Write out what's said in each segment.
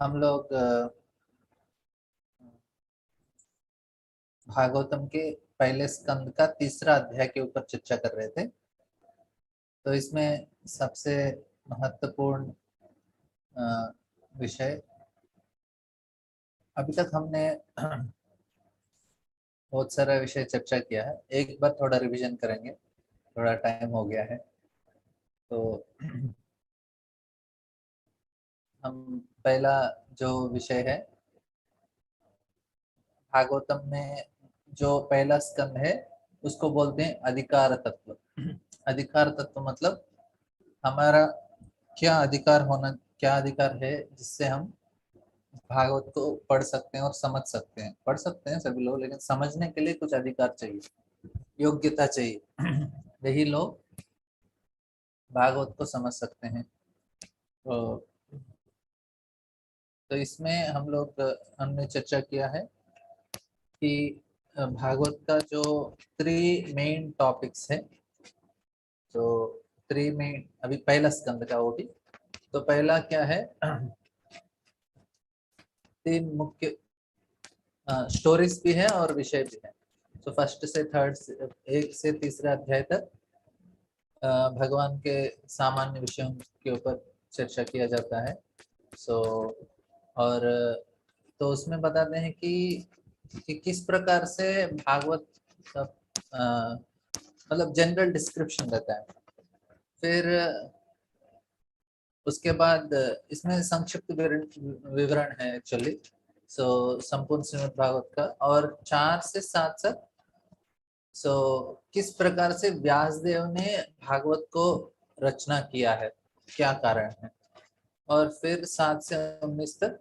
हम लोग भागवतम के पहले स्कंद का तीसरा अध्याय के ऊपर चर्चा कर रहे थे। तो इसमें सबसे महत्वपूर्ण विषय अभी तक हमने बहुत सारा विषय चर्चा किया है। एक बार थोड़ा रिवीजन करेंगे, थोड़ा टाइम हो गया है। तो हम पहला जो विषय है भागवतम में, जो पहला स्कंद है उसको बोलते हैं अधिकार तत्व। अधिकार तत्व मतलब हमारा क्या अधिकार है जिससे हम भागवत को पढ़ सकते हैं और समझ सकते हैं। पढ़ सकते हैं सभी लोग, लेकिन समझने के लिए कुछ अधिकार चाहिए, योग्यता चाहिए। यही लोग भागवत को समझ सकते हैं। तो इसमें हमने चर्चा किया है कि भागवत का जो 3 मेन टॉपिक्स है, तो 3 मेन, अभी पहला स्कंद का वो भी, तो पहला क्या है, 3 मुख्य स्टोरीज भी है और विषय भी है। तो फर्स्ट से थर्ड, 1 से तीसरा अध्याय तक भगवान के सामान्य विषयों के ऊपर चर्चा किया जाता है। और तो उसमें बताते हैं कि किस प्रकार से भागवत मतलब जनरल डिस्क्रिप्शन रहता है। फिर उसके बाद इसमें संक्षिप्त विवरण है एक्चुअली, संपूर्ण श्रीमद् भागवत का, और 4 से 7 तक किस प्रकार से व्यासदेव ने भागवत को रचना किया है, क्या कारण है, और फिर 7 से 19 तक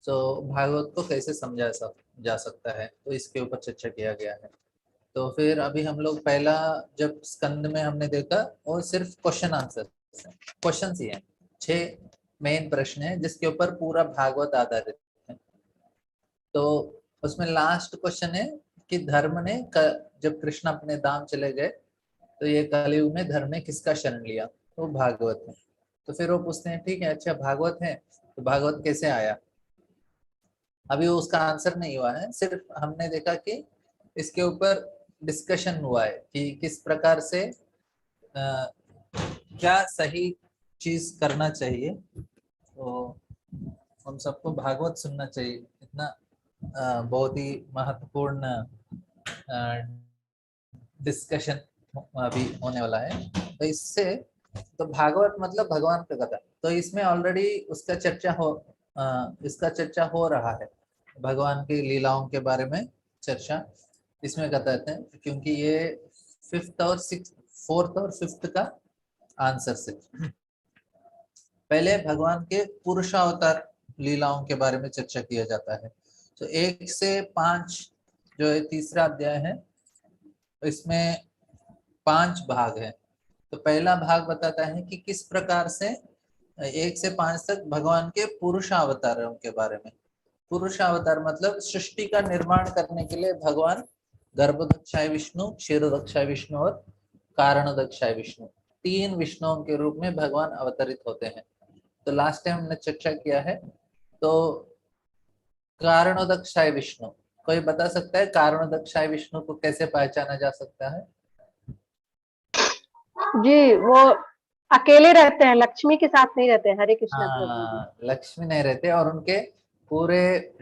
भागवत को कैसे समझा जा सकता है, तो इसके ऊपर चर्चा किया गया है। तो फिर अभी हम लोग पहला जब स्कंद में हमने देखा, और सिर्फ क्वेश्चन आंसर क्वेश्चन ही है, 6 मेन प्रश्न है जिसके ऊपर पूरा भागवत आधारित है। तो उसमें लास्ट क्वेश्चन है कि धर्म ने जब कृष्ण अपने धाम चले गए तो ये कलयुग में धर्म ने किसका शरण लिया, तो भागवत है। तो फिर वो पूछते हैं ठीक है, अच्छा भागवत है तो भागवत कैसे आया। अभी उसका आंसर नहीं हुआ है, सिर्फ हमने देखा कि इसके ऊपर डिस्कशन हुआ है कि किस प्रकार से क्या सही चीज करना चाहिए। तो हम सबको भागवत सुनना चाहिए, इतना बहुत ही महत्वपूर्ण डिस्कशन अभी होने वाला है। तो इससे तो भागवत मतलब भगवान का कथा, तो इसमें ऑलरेडी इसका चर्चा हो रहा है, भगवान की लीलाओं के बारे में चर्चा इसमें कहते हैं, क्योंकि ये 4th और 5th का आंसर से पहले भगवान के पुरुषावतार लीलाओं के बारे में चर्चा किया जाता है। तो 1 से 5 जो है तीसरा अध्याय है, इसमें 5 भाग है। तो पहला भाग बताता है कि किस प्रकार से 1 से 5 तक भगवान के पुरुषावतारों के बारे में। पुरुषावतार मतलब सृष्टि का निर्माण करने के लिए भगवान गर्भदक्षाय विष्णु, क्षीरदक्षाय विष्णु और कारणदक्षाय विष्णु, 3 विष्णुओं के रूप में भगवान अवतरित होते हैं। तो लास्ट टाइम हमने चर्चा किया है। तो कारणोदक्षाय विष्णु, कोई बता सकता है कारणोदक्षाय विष्णु को कैसे पहचाना जा सकता है? जी, वो अकेले रहते हैं, लक्ष्मी के साथ नहीं रहते हैं। हरे कृष्णा प्रभु जी। लक्ष्मी नहीं रहते, और उनके पूरे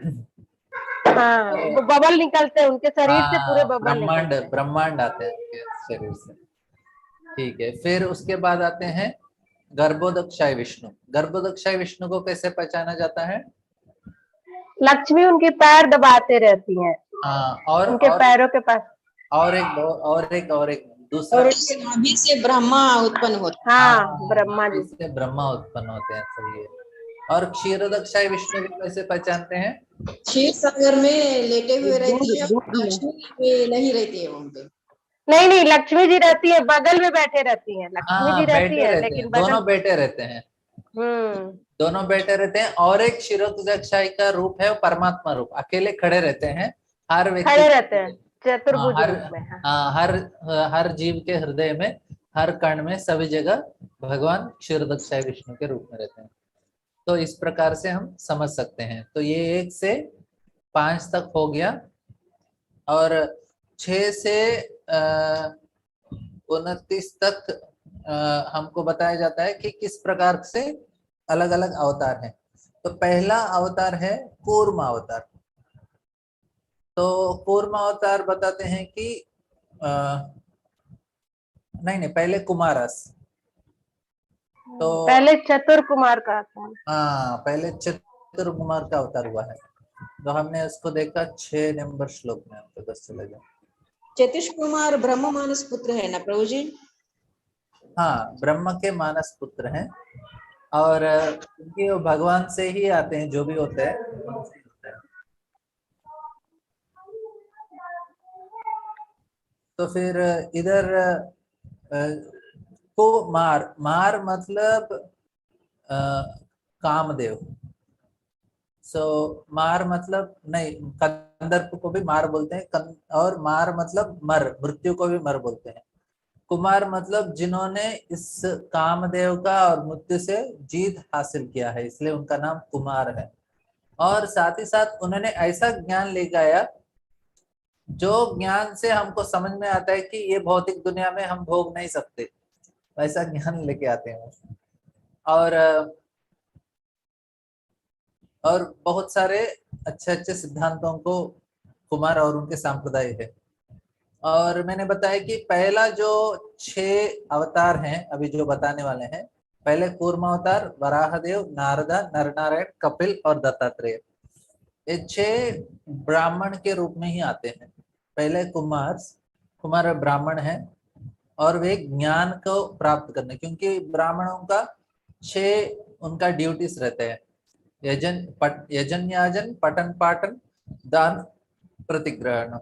वो बबल निकलते हैं, उनके शरीर से पूरे बबल निकलते हैं। ब्रह्मांड आते हैं उनके शरीर से। ठीक है, फिर उसके बाद आते हैं गर्भोदक्षाय विष्णु। गर्भोदक्षाय विष्णु को कैसे पहचाना जाता है? लक्ष्मी उनके पैर दबाते रहती हैं। और उनके पैरों के पास और एक दूसरा, और उसके नाभि से ब्रह्मा उत्पन्न होते हैं। ब्रह्मा जी से ब्रह्मा उत्पन्न होते हैं, सही है। और क्षीरोदक्षाय विष्णु को कैसे पहचानते हैं? क्षीर सागर में लेटे हुए रहती है, दूध में। लक्ष्मी नहीं रहती है वहां पे। नहीं, लक्ष्मी जी रहती है, बगल में बैठे रहती हैं। लक्ष्मी जी रहती बैठे है, रहते लेकिन हैं, बगल दोनों बैठे रहते हैं। दोनों बैठे रहते हैं। और एक क्षीरोदक्षाय का रूप है परमात्मा रूप, अकेले खड़े रहते हैं हर व्यक्ति, खड़े रहते हैं चतुर्भुज रूप में। हर हर जीव के हृदय में, हर कण में, सभी जगह भगवान क्षीरोदक्षाय विष्णु के रूप में रहते हैं। तो इस प्रकार से हम समझ सकते हैं। तो ये 1 से 5 तक हो गया, और 6 से 29 तक हमको बताया जाता है कि किस प्रकार से अलग अलग अवतार हैं। तो पहला अवतार है कूर्म अवतार। तो कूर्म अवतार बताते हैं कि नहीं, पहले कुमारस। तो पहले चतुर कुमार का था। हाँ, पहले चतुर्कुमार का अवतार हुआ है। तो हमने उसको देखा 6 नंबर श्लोक में, आपको 10 चला गया। चतुष कुमार ब्रह्म मानस पुत्र है ना प्रभु जी? हाँ, ब्रह्म के मानस पुत्र हैं, और क्योंकि वो भगवान से ही आते हैं, जो भी होता है भगवान से ही होता है। तो फिर इधर को मार मार मतलब कामदेव। सो मार मतलब, नहीं, कंदर्प को भी मार बोलते हैं, और मार मतलब मर, मृत्यु को भी मर बोलते हैं। कुमार मतलब जिन्होंने इस कामदेव का और मृत्यु से जीत हासिल किया है, इसलिए उनका नाम कुमार है। और साथ ही साथ उन्होंने ऐसा ज्ञान लेकर आया जो ज्ञान से हमको समझ में आता है कि ये भौतिक दुनिया में हम भोग नहीं सकते, वैसा ज्ञान लेके आते हैं। और बहुत सारे अच्छे अच्छे सिद्धांतों को कुमार और उनके संप्रदाय है। और मैंने बताया कि पहला जो 6 अवतार हैं अभी जो बताने वाले हैं, पहले कूर्म अवतार, वराहदेव, नारदा, नरनारायण, कपिल और दत्तात्रेय, ये 6 ब्राह्मण के रूप में ही आते हैं। पहले कुमार ब्राह्मण है, और वे ज्ञान को प्राप्त करने, क्योंकि ब्राह्मणों का 6 उनका ड्यूटीज रहते हैं, यजन याजन, पठन पाठन, दान, प्रतिग्रहण।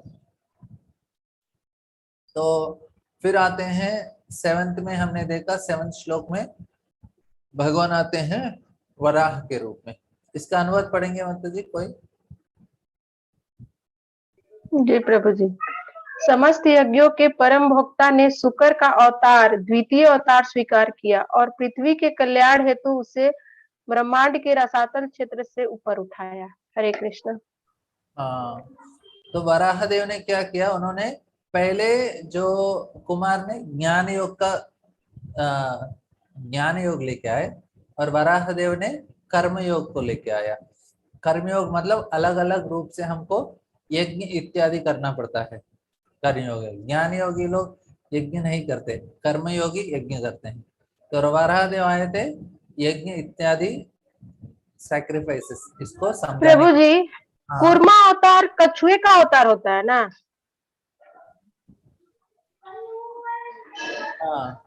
तो फिर आते हैं 7th में, हमने देखा 7th श्लोक में भगवान आते हैं वराह के रूप में। इसका अनुवाद पढ़ेंगे माता जी कोई? जी प्रभु जी। समस्त यज्ञों के परम भोक्ता ने शुक्र का अवतार, द्वितीय अवतार स्वीकार किया और पृथ्वी के कल्याण हेतु उसे ब्रह्मांड के रसातल क्षेत्र से ऊपर उठाया। हरे कृष्ण। हाँ, तो वराह देव ने क्या किया, उन्होंने पहले जो कुमार ने ज्ञान योग का ज्ञान योग लेके आए, और वराह देव ने कर्म योग को लेके आया। कर्म योग मतलब अलग अलग रूप से हमको यज्ञ इत्यादि करना पड़ता है। कर्म योग, ज्ञान योगी लोग यज्ञ नहीं करते, कर्म योगी यज्ञ करते हैं। तो वराह देव आए थे यज्ञ इत्यादि सैक्रिफाइसेस इसको समझाने प्रभु के। जी, हाँ कूर्मा अवतार कछुए का अवतार होता है ना? हाँ,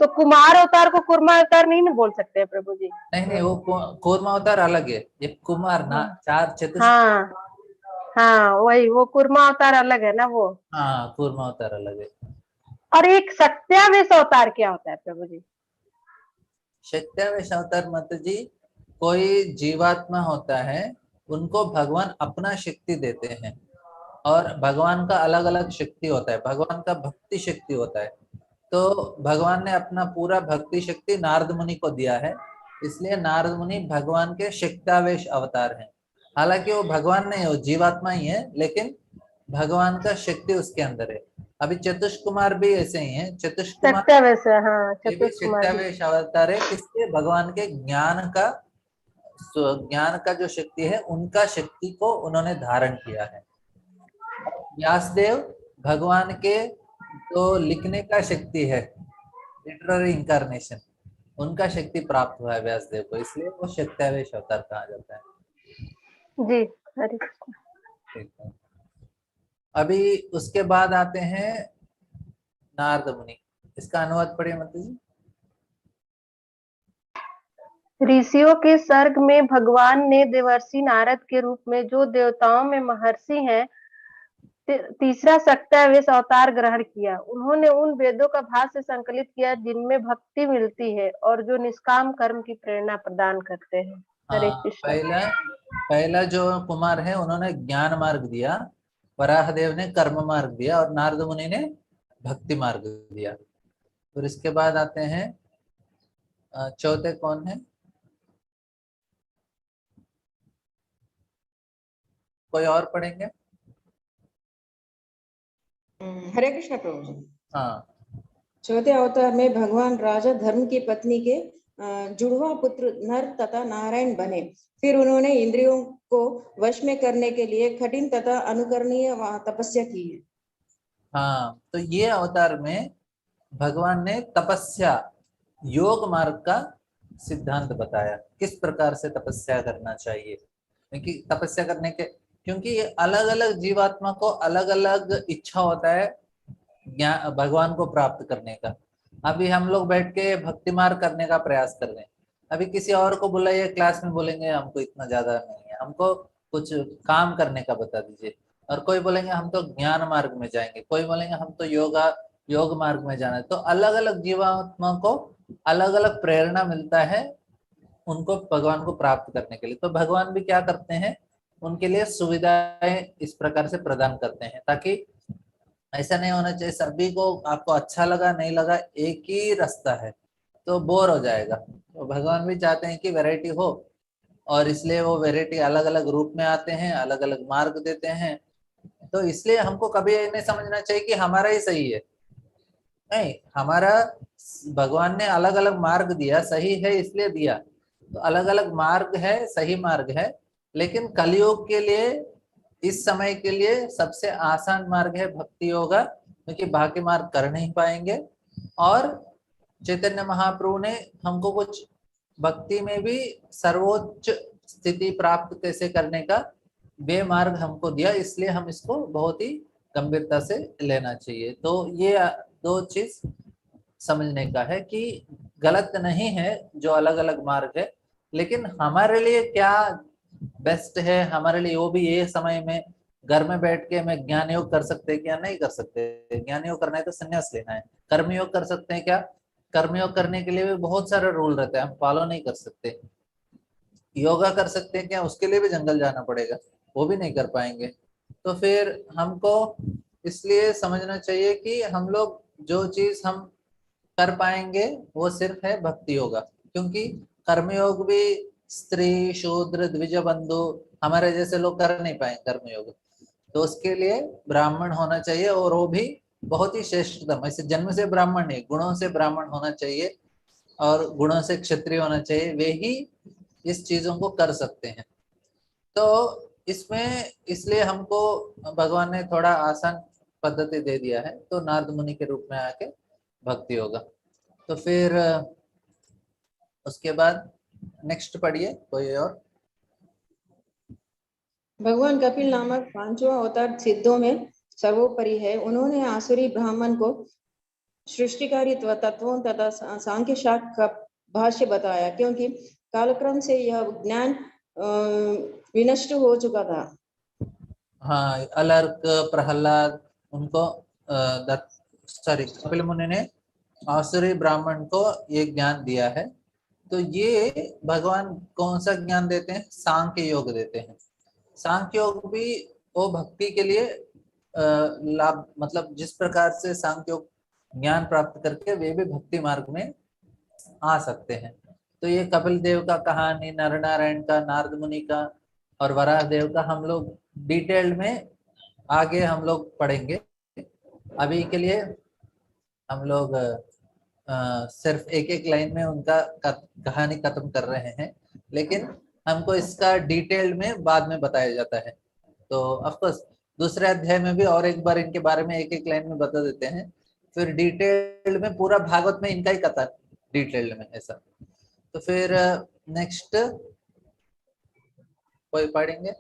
तो कुमार अवतार को कूर्मा अवतार नहीं ना बोल सकते हैं प्रभु जी? नहीं, वो कूर्म अवतार अलग है, ये कुमार ना, 4 चतुष्ट। हाँ हाँ, वही, वो कूर्मा अवतार अलग है ना वो। हाँ, कूर्म अवतार अलग है। और एक सत्यावेश अवतार क्या होता है प्रभु जी? सत्यावेश अवतार माता जी, कोई जीवात्मा होता है, उनको भगवान अपना शक्ति देते हैं, और भगवान का अलग अलग शक्ति होता है, भगवान का भक्ति शक्ति होता है। तो भगवान ने अपना पूरा भक्ति शक्ति नारद मुनि को दिया है, इसलिए नारद मुनि भगवान के शक्तावेश अवतार हैं। हालांकि वो भगवान नहीं है, वो जीवात्मा ही है, लेकिन भगवान का शक्ति उसके अंदर है। अभी चतुष कुमार भी ऐसे ही हैं, चतुष कुमार सत्यावेश है, हाँ, ये भी चतुष कुमार जी। शक्तावेश अवतार है, किसके? भगवान के ज्ञान का जो शक्ति है, उनका शक्ति को उन्होंने धारण किया है। व्यासदेव भगवान के जो लिखने का शक्ति है, लिटरेरी इंकारनेशन, उनका शक्ति प्राप्त हुआ है व्यासदेव को, इसलिए वो शक्तावेश अवतार कहा जाता है। जी, हरे कृष्ण। ठीक है। अभी उसके बाद आते हैं नारद मुनि, इसका अनुवाद पढ़िए मतलब जी। ऋषियों के सर्ग में भगवान ने देवर्षि नारद के रूप में, जो देवताओं में महर्षि हैं, तीसरा सत्यावेश अवतार ग्रहण किया। उन्होंने उन वेदों का भाष्य संकलित किया जिनमें भक्ति मिलती है और जो निष्काम कर्म की प्रेरणा प्रदान करते हैं। हरे हाँ, कृष्ण। पहला पहला जो कुमार है उन्होंने ज्ञान मार्ग दिया, वराहदेव ने कर्म मार्ग दिया, और नारद मुनि ने भक्ति मार्ग दिया। और इसके बाद आते हैं चौथे कौन है? कोई और पढ़ेंगे? हरे कृष्ण प्रभु जी। हाँ। चौथे अवतार में भगवान राजा धर्म की पत्नी के जुड़वा पुत्र नर तथा नारायण बने। फिर उन्होंने इंद्रियों को वश में करने के लिए कठिन तथा अनुकरणीय तपस्या की है। हाँ, तो ये अवतार में भगवान ने तपस्या, योग मार्ग का सिद्धांत बताया, किस प्रकार से तपस्या करना चाहिए। क्योंकि तपस्या करने के, क्योंकि अलग अलग जीवात्मा को अलग अलग इच्छा होता है ज्ञान भगवान को प्राप्त करने का। अभी हम लोग बैठ के भक्ति मार्ग करने का प्रयास कर रहे हैं, अभी किसी और को बुलाइए क्लास में, बोलेंगे हमको इतना ज्यादा नहीं है, हमको कुछ काम करने का बता दीजिए। और कोई बोलेंगे हम तो ज्ञान मार्ग में जाएंगे, कोई बोलेंगे हम तो योग मार्ग में जाना है। तो अलग अलग जीवात्मा को अलग अलग प्रेरणा मिलता है उनको भगवान को प्राप्त करने के लिए। तो भगवान भी क्या करते हैं, उनके लिए सुविधाएं इस प्रकार से प्रदान करते हैं, ताकि ऐसा नहीं होना चाहिए सभी को आपको अच्छा लगा नहीं लगा एक ही रास्ता है तो बोर हो जाएगा। तो भगवान भी चाहते हैं कि वैरायटी हो, और इसलिए वो वैरायटी अलग अलग रूप में आते हैं, अलग अलग मार्ग देते हैं। तो इसलिए हमको कभी ये नहीं समझना चाहिए कि हमारा ही सही है, नहीं, हमारा भगवान ने अलग अलग मार्ग दिया, सही है इसलिए दिया। तो अलग अलग मार्ग है, सही मार्ग है, लेकिन कलयुग के लिए, इस समय के लिए सबसे आसान मार्ग है भक्ति योगा, क्योंकि बाकी मार्ग कर नहीं पाएंगे। और चैतन्य महाप्रभु ने हमको कुछ भक्ति में भी सर्वोच्च स्थिति प्राप्त कैसे करने का वे मार्ग हमको दिया, इसलिए हम इसको बहुत ही गंभीरता से लेना चाहिए। तो ये दो चीज समझने का है कि गलत नहीं है जो अलग अलग मार्ग है, लेकिन हमारे लिए क्या बेस्ट है, हमारे लिए वो भी ये समय में घर में बैठ के मैं ज्ञान योग कर सकते हैं क्या? नहीं कर सकते। ज्ञान योग करना है तो संन्यास लेना है। कर्म योग कर सकते हैं क्या? कर्म योग करने के लिए भी बहुत सारे रूल रहते हैं, हम फॉलो नहीं कर सकते। योगा कर सकते हैं क्या? उसके लिए भी जंगल जाना पड़ेगा, वो भी नहीं कर पाएंगे। तो फिर हमको इसलिए समझना चाहिए कि हम लोग जो चीज हम कर पाएंगे वो सिर्फ है भक्ति योगा, क्योंकि कर्मयोग भी स्त्री शूद्र द्विज बंधु हमारे जैसे लोग कर नहीं पाएंगे कर्मयोग। तो उसके लिए ब्राह्मण होना चाहिए, और वो भी बहुत ही श्रेष्ठतम, ऐसे जन्म से ब्राह्मण नहीं, गुणों से ब्राह्मण होना चाहिए और गुणों से क्षत्रिय होना चाहिए, वे ही इस चीजों को कर सकते हैं। तो इसमें इसलिए हमको भगवान ने थोड़ा आसान पद्धति दे दिया है, तो नारद मुनि के रूप में आके भक्ति होगा। तो फिर उसके बाद नेक्स्ट पढ़िए कोई और। भगवान कपिल नामक पांचवा अवतार सिद्धों में सर्वोपरि है। उन्होंने आसुरी ब्राह्मण को सृष्टिकारी तत्वों तथा सांख्य शास्त्र का भाष्य बताया, क्योंकि कालक्रम से यह ज्ञान विनष्ट हो चुका था। हाँ, अलर्क प्रहलाद उनको कपिल मुनि ने आसुरी ब्राह्मण को ये ज्ञान दिया है। तो ये भगवान कौन सा ज्ञान देते हैं? सांख्य योग देते हैं। सांख्य योग भी वो भक्ति के लिए लाभ, मतलब जिस प्रकार से सांख्य योग ज्ञान प्राप्त करके वे भी भक्ति मार्ग में आ सकते हैं। तो ये कपिल देव का कहानी, नर नारायण का, नारद मुनि का और वराह देव का हम लोग डिटेल में आगे हम लोग पढ़ेंगे। अभी के लिए हम लोग सिर्फ एक एक लाइन में उनका कहानी खत्म कर रहे हैं, लेकिन हमको इसका डिटेल में बाद में बताया जाता है। तो ऑफ कोर्स दूसरे अध्याय में भी और एक बार इनके बारे में एक एक लाइन में बता देते हैं, फिर डिटेल में पूरा भागवत में इनका ही कथा डिटेल में ऐसा। तो फिर नेक्स्ट कोई पढ़ेंगे?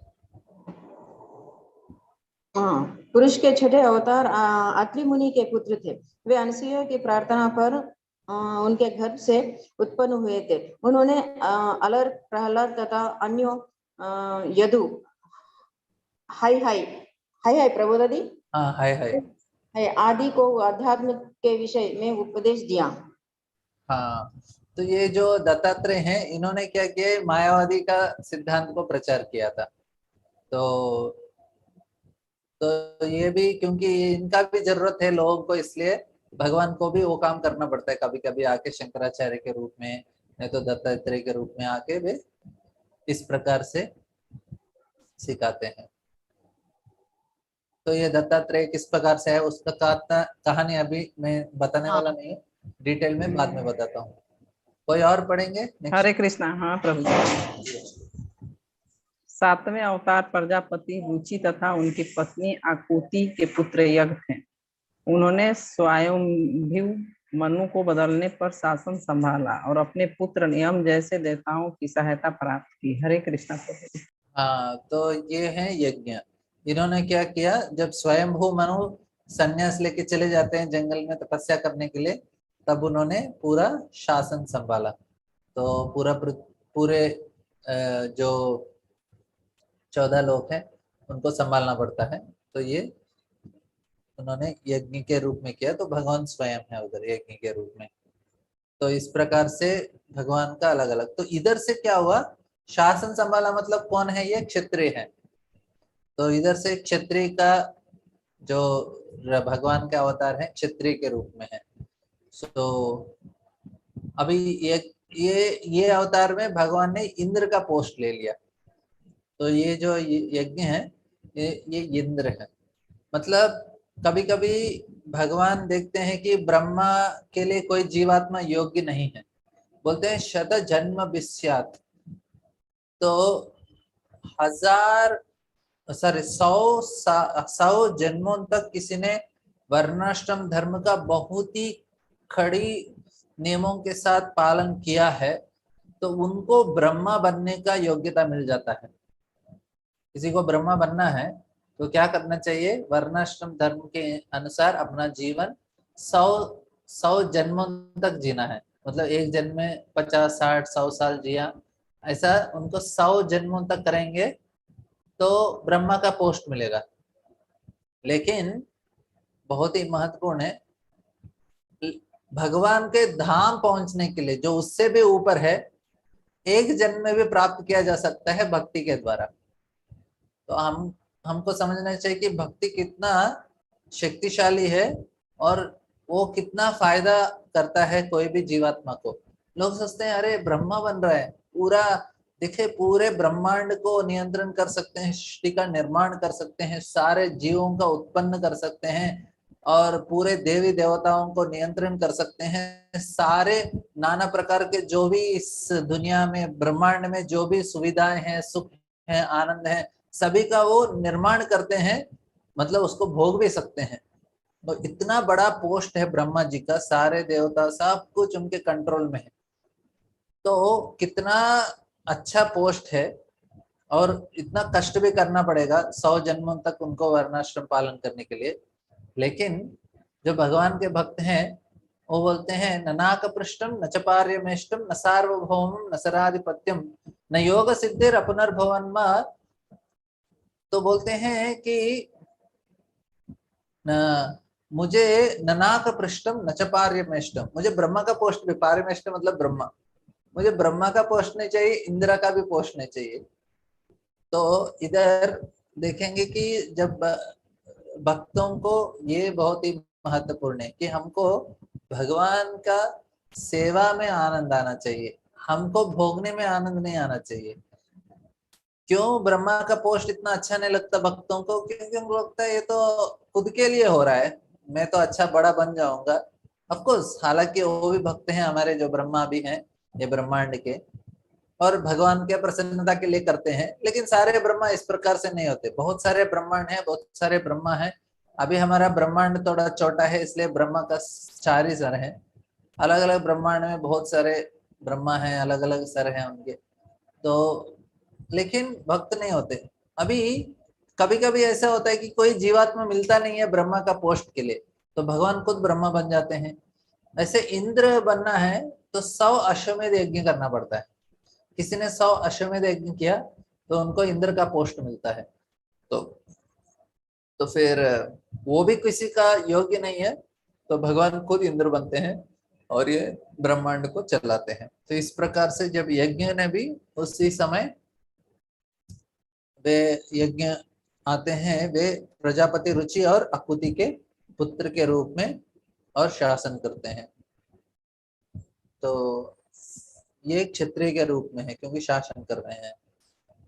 हाँ, पुरुष के छठे अवतार अत्रि मुनि के पुत्र थे। वे अनसुया की प्रार्थना पर उनके घर से उत्पन्न हुए थे। उन्होंने अलर प्रहलाद तथा अन्यों यदु हाय हाय हाय हाय प्रबोधि हाँ, हाय हाय आदि को अध्यात्म के विषय में उपदेश दिया। हाँ, तो ये जो दत्तात्रेय हैं इन्होंने क्या किया, मायावादी का सिद्धांत को प्रचार किया था। तो ये भी क्योंकि इनका भी जरूरत है लोगों को, इसलिए भगवान को भी वो काम करना पड़ता है, कभी कभी आके शंकराचार्य के रूप में, नहीं तो दत्तात्रेय के रूप में आके वे इस प्रकार से सिखाते हैं। तो ये दत्तात्रेय किस प्रकार से है उसका कहानी अभी मैं बताने हाँ। वाला नहीं हूँ, डिटेल में बाद में बताता हूँ। कोई और पढ़ेंगे नेक्स्ट? हरे कृष्णा। हाँ प्रभु जी। 7वें अवतार प्रजापति रुचि तथा उनकी पत्नी आकुति के पुत्र यज्ञ थे। उन्होंने स्वयंभू मनु को बदलने पर शासन संभाला और अपने पुत्र नियम जैसे देवताओं की सहायता प्राप्त की। हरे कृष्णा प्रभु जी। हाँ, तो ये है यज्ञ। इन्होंने क्या किया, जब स्वयंभू मनु संन्यास लेके चले जाते हैं जंगल में तपस्या करने के लिए, तब उन्होंने पूरा शासन संभाला। तो पूरे जो 14 लोग हैं उनको संभालना पड़ता है, तो ये उन्होंने यज्ञ के रूप में किया। तो भगवान स्वयं है उधर यज्ञ के रूप में। तो इस प्रकार से भगवान का अलग अलग। तो इधर से क्या हुआ, शासन संभाला मतलब कौन है, ये क्षत्रिय है। तो इधर से क्षत्रिय का जो भगवान का अवतार है क्षत्रिय के रूप में है। तो अभी ये अवतार में भगवान ने इंद्र का पोस्ट ले लिया। तो ये जो यज्ञ है ये इंद्र है। मतलब कभी कभी भगवान देखते हैं कि ब्रह्मा के लिए कोई जीवात्मा योग्य नहीं है, बोलते हैं शत जन्म विस्यात्। तो 100 जन्मों तक किसी ने वर्णाश्रम धर्म का बहुत ही कड़ी नियमों के साथ पालन किया है, तो उनको ब्रह्मा बनने का योग्यता मिल जाता है। किसी को ब्रह्मा बनना है तो क्या करना चाहिए, वर्णाश्रम धर्म के अनुसार अपना जीवन 100 जन्मों तक जीना है। मतलब एक जन्म में 50, 60, 100 साल जिया, ऐसा उनको 100 जन्मों तक करेंगे तो ब्रह्मा का पोस्ट मिलेगा। लेकिन बहुत ही महत्वपूर्ण है, भगवान के धाम पहुंचने के लिए जो उससे भी ऊपर है, एक जन्म में भी प्राप्त किया जा सकता है भक्ति के द्वारा। तो हमको समझना चाहिए कि भक्ति कितना शक्तिशाली है और वो कितना फायदा करता है कोई भी जीवात्मा को। लोग सोचते हैं अरे ब्रह्मा बन रहा है, पूरा देखिए पूरे ब्रह्मांड को नियंत्रण कर सकते हैं, सृष्टि का निर्माण कर सकते हैं, सारे जीवों का उत्पन्न कर सकते हैं और पूरे देवी देवताओं को नियंत्रण कर सकते हैं। सारे नाना प्रकार के जो भी इस दुनिया में ब्रह्मांड में जो भी सुविधाएं हैं, सुख है, आनंद है, सभी का वो निर्माण करते हैं, मतलब उसको भोग भी सकते हैं। तो इतना बड़ा पोस्ट है ब्रह्मा जी का, सारे देवता सब कुछ उनके कंट्रोल में है। तो कितना अच्छा पोस्ट है और इतना कष्ट भी करना पड़ेगा 100 जन्मों तक उनको वर्णाश्रम पालन करने के लिए। लेकिन जो भगवान के भक्त हैं वो बोलते हैं न नाक पृष्ठम न च पार्यमेष्टम न सार्वभौमम न सराधिपत्यम न योग सिद्धिर अपनर्भवन। तो बोलते हैं कि न मुझे ननाक पृष्ठम न च पार्यमेष्टम, मुझे ब्रह्मा का पोस्ट भी, पार्यमेष्ट मतलब ब्रह्मा, मुझे ब्रह्मा का पोस्ट नहीं चाहिए, इंद्र का भी पोस्ट नहीं चाहिए। तो इधर देखेंगे कि जब भक्तों को ये बहुत ही महत्वपूर्ण है कि हमको भगवान का सेवा में आनंद आना चाहिए, हमको भोगने में आनंद नहीं आना चाहिए। क्यों ब्रह्मा का पोस्ट इतना अच्छा नहीं लगता भक्तों को, क्योंकि उनको लगता है ये तो खुद के लिए हो रहा है, मैं तो अच्छा बड़ा बन जाऊंगा। ऑफकोर्स हालांकि वो भी भक्त हैं हमारे जो ब्रह्मा भी हैं ये ब्रह्मांड के, और भगवान के प्रसन्नता के लिए करते हैं, लेकिन सारे ब्रह्मा इस प्रकार से नहीं होते। बहुत सारे ब्रह्मांड हैं, बहुत सारे ब्रह्मा हैं। अभी हमारा ब्रह्मांड थोड़ा छोटा है इसलिए ब्रह्मा का 4 ही सर है। अलग अलग ब्रह्मांड में बहुत सारे ब्रह्मा हैं, अलग अलग सर हैं उनके, तो लेकिन भक्त नहीं होते। अभी कभी कभी ऐसा होता है कि कोई जीवात्मा मिलता नहीं है ब्रह्मा का पोस्ट के लिए, तो भगवान खुद ब्रह्मा बन जाते हैं। ऐसे इंद्र बनना है तो 100 अश्वमेध यज्ञ करना पड़ता है। किसी ने 100 अश्वमेध यज्ञ किया तो उनको इंद्र का पोस्ट मिलता है। तो फिर वो भी किसी का योग्य नहीं है, तो भगवान खुद इंद्र बनते हैं और ये ब्रह्मांड को चलाते हैं। तो इस प्रकार से जब यज्ञ ने भी उसी समय वे यज्ञ आते हैं, वे प्रजापति रुचि और आकुति के पुत्र के रूप में और शासन करते हैं। तो ये क्षत्रिय के रूप में है क्योंकि शासन कर रहे हैं।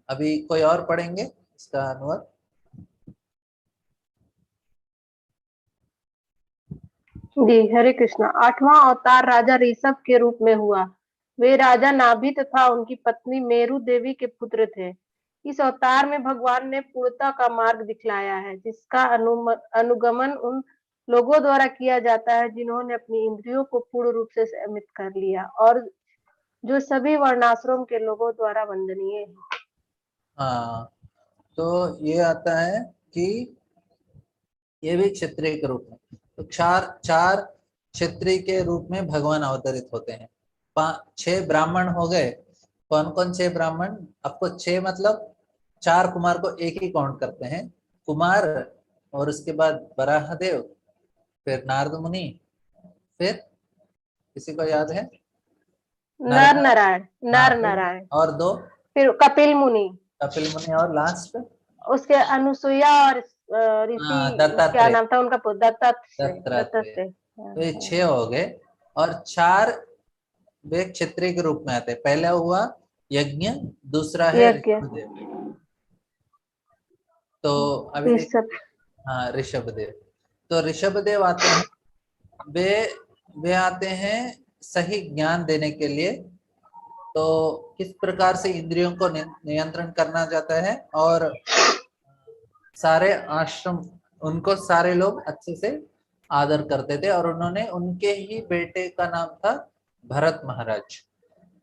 अभी कोई और पढ़ेंगे इसका अनुवाद? जी हरे कृष्णा। 8वां अवतार राजा ऋषभ के रूप में हुआ। वे राजा नाभि तथा उनकी पत्नी मेरु देवी के पुत्र थे। इस अवतार में भगवान ने पूर्णता का मार्ग दिखलाया है, जिसका अनुगमन उन लोगों द्वारा किया जाता है जिन्होंने अपनी इंद्रियों को पूर्ण रूप से संयमित कर लिया और जो सभी वर्णाश्रम के लोगों द्वारा वंदनीय है। हाँ, तो ये आता है कि ये भी क्षत्रिय के रूप में, तो चार चार क्षत्रिय के रूप में भगवान अवतरित होते हैं। 6 ब्राह्मण हो गए। कौन कौन 6 ब्राह्मण? आपको 6 मतलब 4 कुमार को एक ही काउंट करते हैं, कुमार, और उसके बाद वराहदेव, फिर नारद मुनि, फिर किसी को याद है? नर नारायण, हाँ, नर नारायण, और 2 फिर कपिल मुनि, कपिल मुनि, और लास्ट उसके अनुसुईया और ऋषि, क्या दत्तात्रेय। नाम था उनका? दत्तात्रेय। दत्तात्रेय। दत्तात्रेय। तो ये 6 हो गए, और 4 वे क्षत्रिय के रूप में आते हैं। पहला हुआ यज्ञ, दूसरा है यज्ञ, ऋषभदेव। तो अभी देख, ऋषभ। हाँ, ऋषभदेव। तो ऋषभदेव आते हैं, वे वे आते हैं सही ज्ञान देने के लिए। तो किस प्रकार से इंद्रियों को नियंत्रण करना जाता है, और सारे आश्रम, उनको सारे लोग अच्छे से आदर करते थे, और उन्होंने, उनके ही बेटे का नाम था भरत महाराज।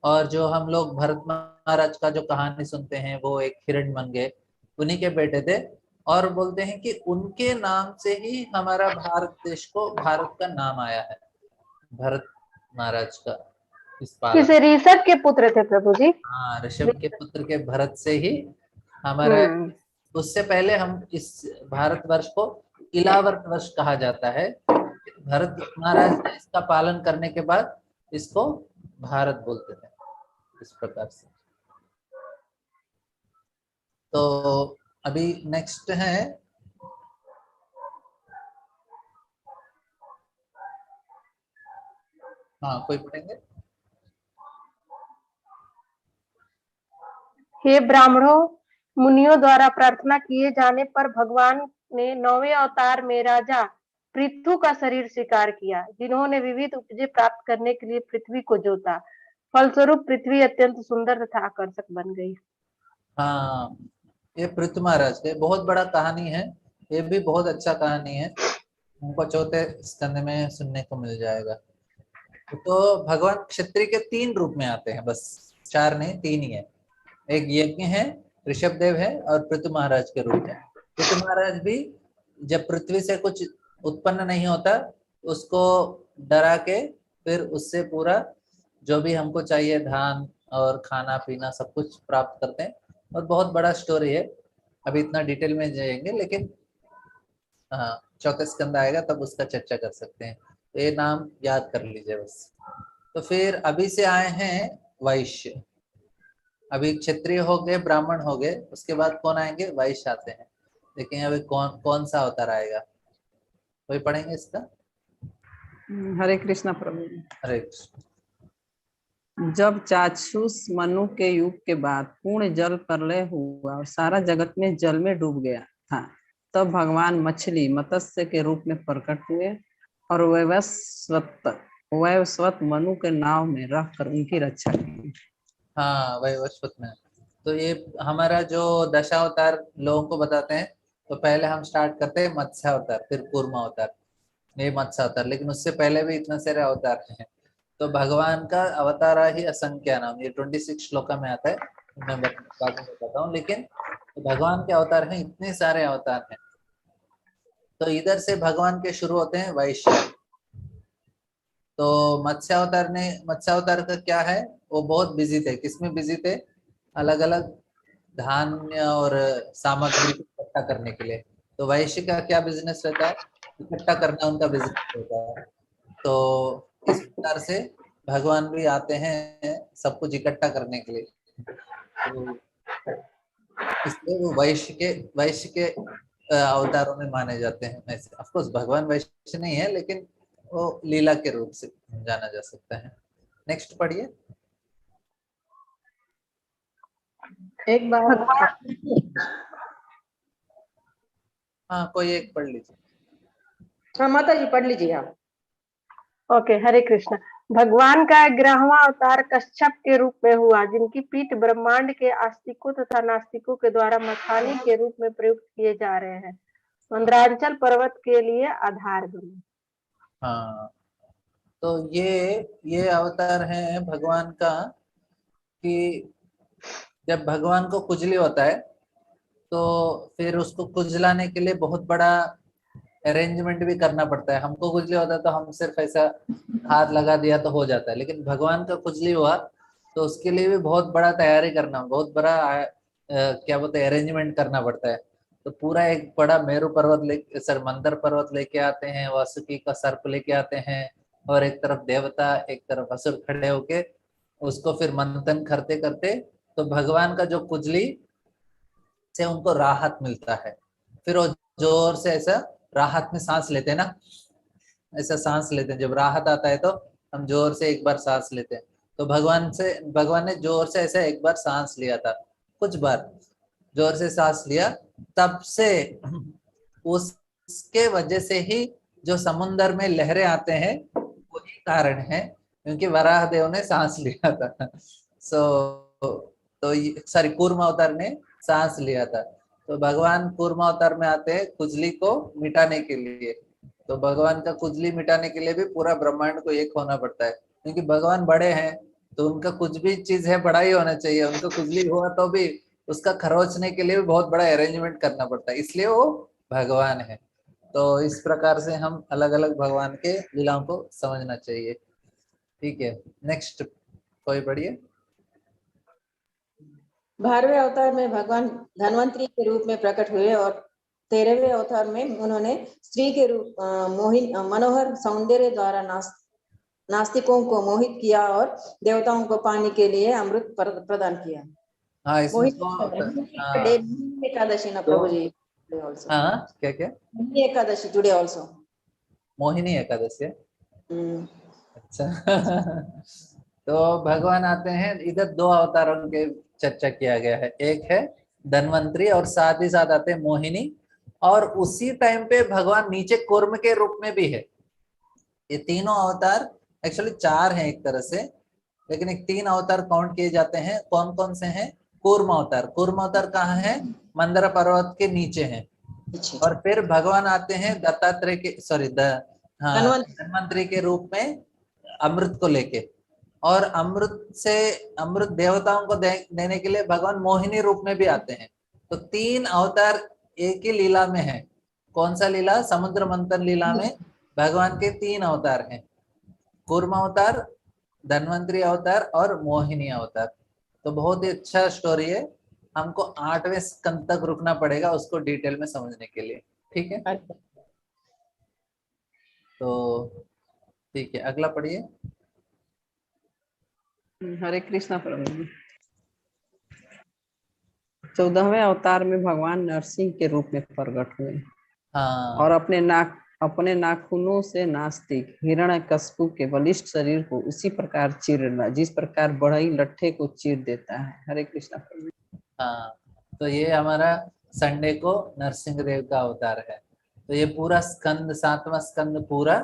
और जो हम लोग भरत महाराज का जो कहानी सुनते हैं, वो एक हिरण्मंगे, उन्हीं के बेटे थे। और बोलते हैं कि उनके नाम से ही हमारा भारत देश को भारत का नाम आया है, भरत महाराज का इस किस पालन। ऋषभ के पुत्र थे प्रभु जी? हाँ, ऋषभ के पुत्र के भरत से ही हमारा, हम्म। उससे पहले हम इस भारतवर्ष को इलावर्त वर्ष कहा जाता है। भरत महाराज ने इसका पालन करने के बाद इसको भारत बोलते थे, इस प्रकार से। तो अभी नेक्स्ट है, हाँ, कोई पढ़ेंगे? हे ब्राह्मणों, मुनियों द्वारा प्रार्थना किए जाने पर भगवान ने 9वें अवतार में राजा पृथु का शरीर स्वीकार किया, जिन्होंने विविध उपजे प्राप्त करने के लिए पृथ्वी को जोता। फलस्वरूप पृथ्वी अत्यंत सुंदर तथा आकर्षक बन गई। हाँ, ये पृथु महाराज के बहुत बड़ा कहानी है, ये भी बहुत अच्छा कहानी है, हमको 4थे स्कंद में सुनने को मिल जाएगा। तो भगवान क्षत्रिय के 3 रूप में आते हैं, बस 4 नहीं, 3 ही है। एक यज्ञ है, ऋषभदेव है, और पृथु महाराज के रूप में। पृथु महाराज भी जब पृथ्वी से कुछ उत्पन्न नहीं होता, उसको डरा के फिर उससे पूरा जो भी हमको चाहिए, धान और खाना पीना सब कुछ प्राप्त करते हैं। और बहुत बड़ा स्टोरी है, अभी इतना डिटेल में जाएंगे, लेकिन हाँ, 4थे स्कंद आएगा तब उसका चर्चा कर सकते हैं। तो ये नाम याद कर लीजिए बस। तो फिर अभी से आए हैं वैश्य। अभी क्षत्रिय हो गए, ब्राह्मण हो गए, उसके बाद कौन आएंगे? वैश्य आते हैं। देखेंगे अभी कौन कौन सा अवतार आएगा, कोई पढ़ेंगे इसका? हरे कृष्णा प्रभु। हरे कृष्ण। जब चाक्षुष मनु के युग के बाद पूर्ण जल प्रलय हुआ और सारा जगत में जल में डूब गया था, तब भगवान मछली मत्स्य के रूप में प्रकट हुए और वैवस्वत मनु के नाव में रहकर उनकी रक्षा की। हाँ, वैवस्वत में। तो ये हमारा जो दशावतार लोगों को बताते हैं, तो पहले हम स्टार्ट करते हैं मत्स्यावतार, फिर कूर्मावतार, ये मत्स्यावतार, लेकिन उससे पहले भी इतने सारे अवतार हैं। तो भगवान का अवतारा ही असंख्य नाम, ये 26 श्लोका में आता है, मैं बाद में बताता हूँ। लेकिन भगवान के अवतार हैं, इतने सारे अवतार हैं। तो इधर से भगवान के शुरू होते हैं वैश्य। तो मत्स्यावतार का क्या है? वो बहुत बिजी थे। किसमें बिजी थे? अलग अलग धान्य और सामग्री इकट्ठा करने के लिए। तो वैश्य का क्या बिजनेस रहता है? इकट्ठा करना उनका बिजनेस रहता है। तो इस प्रकार से भगवान भी आते हैं सब कुछ इकट्ठा करने के लिए। तो इसलिए वो वैश्य के अवतारों में माने जाते हैं। ऑफ कोर्स भगवान वैश्य नहीं है, लेकिन वो लीला के रूप से जाना जा सकता है। नेक्स्ट पढ़िए। एक बार हाँ, कोई एक पढ़ लीजिए। हाँ माता जी पढ़ लीजिए आप। ओके, हरे कृष्णा। भगवान का 11वां अवतार कश्यप के रूप में हुआ, जिनकी पीठ ब्रह्मांड के आस्तिकों तथा नास्तिकों के द्वारा मथानी के रूप में प्रयुक्त किए जा रहे हैं। मंदरांचल पर्वत के लिए आधार बने। हाँ, तो ये अवतार है भगवान का कि जब भगवान को कुजली होता है तो फिर उसको कुजलाने के लिए बहुत बड़ा अरेंजमेंट भी करना पड़ता है। हमको कुजली होता है तो हम सिर्फ ऐसा हाथ लगा दिया तो हो जाता है, लेकिन भगवान का कुजली हुआ तो उसके लिए भी बहुत बड़ा तैयारी करना, बहुत बड़ा क्या बोलते हैं अरेंजमेंट करना पड़ता है। तो पूरा एक बड़ा मेरू पर्वत ले सर मंदर पर्वत लेके आते हैं, वासुकी का सर्प लेके आते हैं, और एक तरफ देवता एक तरफ असुर खड़े होके उसको फिर मंथन करते करते तो भगवान का जो कुजली से उनको राहत मिलता है। फिर वो जोर से ऐसा राहत में सांस लेते हैं ना, ऐसा सांस लेते हैं। जब राहत आता है तो हम जोर से एक बार सांस लेते हैं। तो भगवान ने जोर से ऐसा एक बार सांस लिया था, कुछ बार जोर से सांस लिया, तब से उसके वजह से ही जो समुन्द्र में लहरें आते हैं वही कारण है, क्योंकि वराह देव ने सांस लिया था। तो सॉरी कूर्म अवतार ने सांस लिया था। तो भगवान कूर्म अवतार में आते हैं कुजली को मिटाने के लिए। तो भगवान का कुजली मिटाने के लिए भी पूरा ब्रह्मांड को एक होना पड़ता है, क्योंकि भगवान बड़े हैं तो उनका कुछ भी चीज है बड़ा ही होना चाहिए। उनको कुजली हुआ तो भी उसका खरोचने के लिए भी बहुत बड़ा अरेंजमेंट करना पड़ता है, इसलिए वो भगवान है। तो इस प्रकार से हम अलग अलग भगवान के लीलाओं को समझना चाहिए। ठीक है, नेक्स्ट कोई पढ़िए। 12वें अवतार में भगवान धन्वंतरी के रूप में प्रकट हुए और 13वें अवतार में उन्होंने स्त्री के रूप मनोहर सौंदर्य द्वारा नास्तिकों को मोहित किया और देवताओं को पानी के लिए अमृत प्रदान किया। हाँ, इसमें मोहित तो एकादशी ना प्रभु जी। हाँ, क्या क्या एकादशी टुडे आल्सो मोहिनी एकादशी है। अच्छा। तो भगवान आते हैं, इधर दो अवतारों के चर्चा किया गया है, एक है धन्वंतरी और साथ ही साथ आते हैं मोहिनी, और उसी टाइम पे भगवान नीचे कूर्म के रूप में भी है। ये तीनों अवतार एक्चुअली चार हैं एक तरह से, लेकिन एक तीन अवतार काउंट किए जाते हैं। कौन कौन से हैं? कूर्म अवतार। कूर्म अवतार कहाँ है? मंदर पर्वत के नीचे है। और फिर भगवान आते हैं दत्तात्रेय के सॉरी धन्वंतरी के रूप में अमृत को लेके, और अमृत देवताओं को देने के लिए भगवान मोहिनी रूप में भी आते हैं। तो तीन अवतार एक ही लीला में है। कौन सा लीला? समुद्र मंथन लीला में भगवान के तीन अवतार हैं, कूर्म अवतार, धन्वंतरी अवतार और मोहिनी अवतार। तो बहुत ही अच्छा स्टोरी है, हमको 8वें स्कंद तक रुकना पड़ेगा उसको डिटेल में समझने के लिए। ठीक है, तो ठीक है, अगला पढ़िए। हरे कृष्णा प्रभु जी। 14वें अवतार में भगवान नरसिंह के रूप में प्रकट हुए हाँ, और अपने नाखूनों से नास्तिक हिरण्यकश्यप के बलिष्ठ शरीर को उसी प्रकार चीरना जिस प्रकार बढ़ई लट्ठे को चीर देता है। हरे कृष्णा प्रभु। हाँ, तो ये हमारा संडे को नरसिंह देव का अवतार है। तो ये पूरा स्कंद, 7वां स्कंद पूरा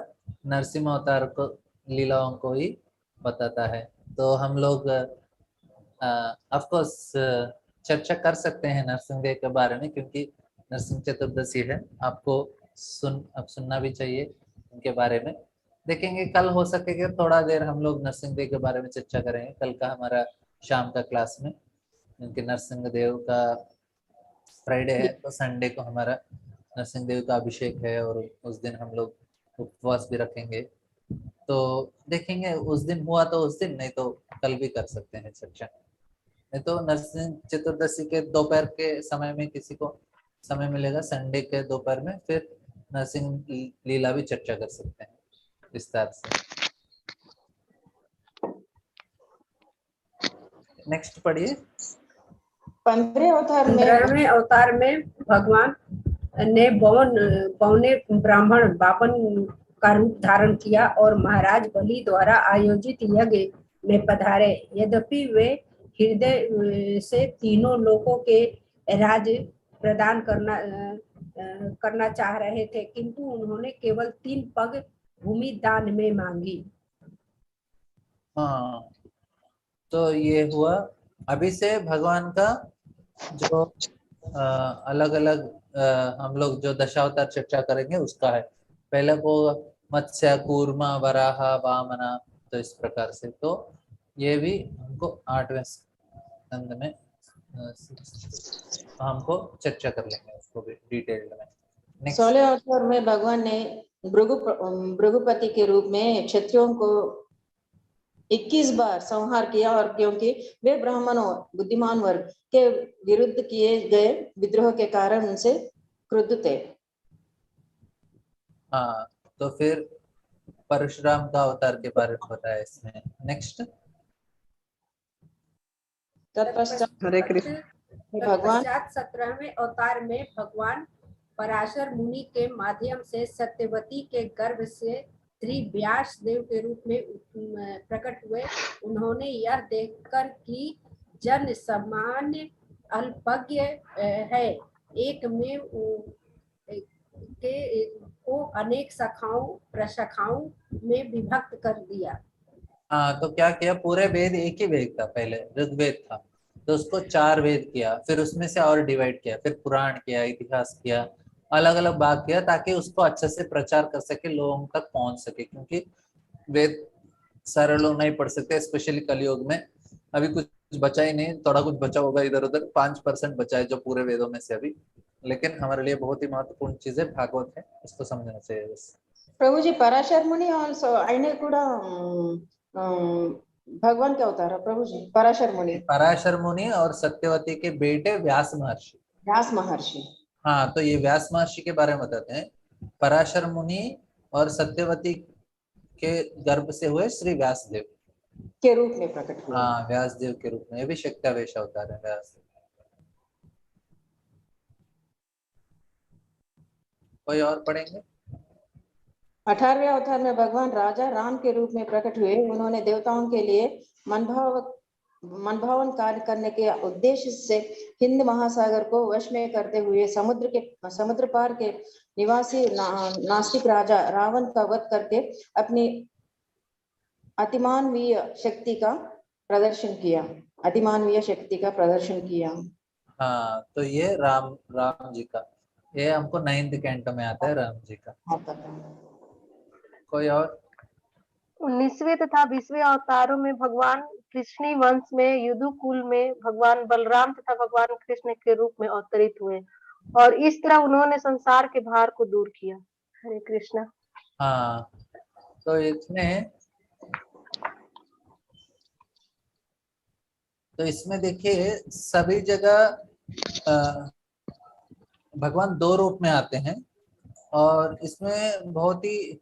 नरसिंह अवतार को लीलाओं को ही बताता है। तो हम लोग ऑफ कोर्स चर्चा कर सकते हैं नरसिंह देव के बारे में, क्योंकि नरसिंह चतुर्दशी है, आपको अब सुनना भी चाहिए उनके बारे में। देखेंगे कल हो सकेगा थोड़ा देर हम लोग नरसिंह देव के बारे में चर्चा करेंगे, कल का हमारा शाम का क्लास में, क्योंकि नरसिंह देव का फ्राइडे है तो संडे को हमारा नरसिंह देव का अभिषेक है, और उस दिन हम लोग उपवास भी रखेंगे। तो देखेंगे उस दिन हुआ तो उस दिन, नहीं तो कल भी कर सकते हैं चर्चा। नहीं तो नरसिंह चतुर्दशी के दोपहर के समय में किसी को समय मिलेगा, संडे के दोपहर में, फिर नरसिंह लीला भी चर्चा कर सकते हैं विस्तार से। नेक्स्ट पढ़िए। 15वें अवतार में भगवान ने बौने ब्राह्मण बापन का रूप धारण किया और महाराज बलि द्वारा आयोजित यज्ञ में पधारे। यद्यपि वे हृदय से तीनों लोकों के राज प्रदान करना चाह रहे थे, किंतु उन्होंने केवल 3 पग भूमि दान में मांगी। हाँ, तो ये हुआ। अभी से भगवान का जो अलग अलग हम लोग जो दशावतार चर्चा करेंगे उसका है। पहले वो मत्स्य, कूर्मा, वराह, वामना, तो इस प्रकार से। तो ये भी हमको 8वें स्कंद में हमको चर्चा कर लेंगे उसको भी डिटेल में। नेक्स्ट 16 अवतार में भगवान ने भृगुपति के रूप में क्षत्रियों को 21 बार संहार किया, और क्योंकि वे ब्राह्मणों बुद्धिमान वर्ग के विरुद्ध किए गए विद्रोह के कारण उनसे क्रुद्ध थे। हाँ, तो फिर परशुराम का अवतार के बारे में बताया इसमें। नेक्स्ट तत्पश्चात हरे कृष्ण। भगवान 17वें अवतार में भगवान पराशर मुनि के माध्यम से सत्यवती के गर्भ से श्री व्यास देव के रूप में प्रकट हुए। उन्होंने यह देखकर कि जन सामान्य अल्पज्ञ है, एक में के को अनेक शाखाओं प्रशाखाओं में विभक्त कर दिया। हाँ, तो क्या किया, पूरे वेद एक ही वेद था, पहले ऋग्वेद था, तो उसको 4 वेद किया, फिर उसमें से और डिवाइड किया, फिर पुराण किया, इतिहास किया, अलग अलग भाग किया, ताकि उसको अच्छे से प्रचार कर सके, लोगों तक पहुंच सके। क्योंकि वेद सारे लोग नहीं पढ़ सकते, स्पेशली कलयुग में। अभी कुछ बचा ही नहीं, थोड़ा कुछ बचा होगा इधर उधर, 5% बचा है जो पूरे वेदों में से अभी। लेकिन हमारे लिए बहुत ही महत्वपूर्ण चीज है भागवत है, इसको समझना चाहिए बस। प्रभु जी, पराशर मुनि आल्सो आयने कूड़ा भगवान के अवतार है प्रभु जी, पराशर मुनि। पराशर मुनि और सत्यवती के बेटे व्यास महर्षि। व्यास महर्षि। हाँ, तो ये व्यास महर्षि के बारे में बताते हैं। पराशर मुनि और सत्यवती के गर्भ से हुए श्री व्यासदेव के रूप में प्रकट हुए। हाँ, व्यासदेव के रूप में। ये भी शक्तावेश अवतार है व्यास। कोई और पढ़ेंगे? 18वें अवतार में भगवान राजा राम के रूप में प्रकट हुए। उन्होंने देवताओं के लिए मनभावन कार्य करने के उद्देश्य से हिंद महासागर को वश में करते हुए समुद्र पार के निवासी नास्तिक राजा रावण का वध करके अपनी अतिमानवीय शक्ति का प्रदर्शन किया। अतिमानवीय शक्ति का प्रदर्शन किया। हाँ, तो ये राम जी का, ये हमको 9th कैंटो में आता है राम जी का। कोई और? 19वें तथा 20वें अवतारों में भगवान कृष्णी वंश में यदुकुल में भगवान बलराम तथा भगवान कृष्ण के रूप में अवतरित हुए, और इस तरह उन्होंने संसार के भार को दूर किया। हरे कृष्णा। हाँ, तो इसमें देखिए सभी जगह भगवान 2 रूप में आते हैं, और इसमें बहुत ही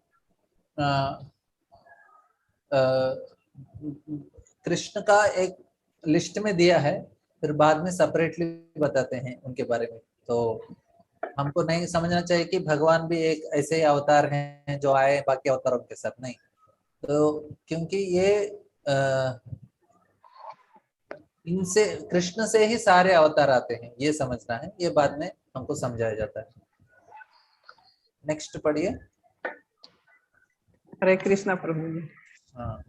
कृष्ण का एक लिस्ट में दिया है, फिर बाद में सेपरेटली बताते हैं उनके बारे में। तो हमको नहीं समझना चाहिए कि भगवान भी एक ऐसे ही अवतार हैं जो आए बाकी अवतारों के साथ, नहीं। तो क्योंकि ये इनसे, कृष्ण से ही सारे अवतार आते हैं, ये समझना है, ये बाद में हमको समझाया जाता है। नेक्स्ट पढ़िए। हरे कृष्णा प्रभु जी। हाँ,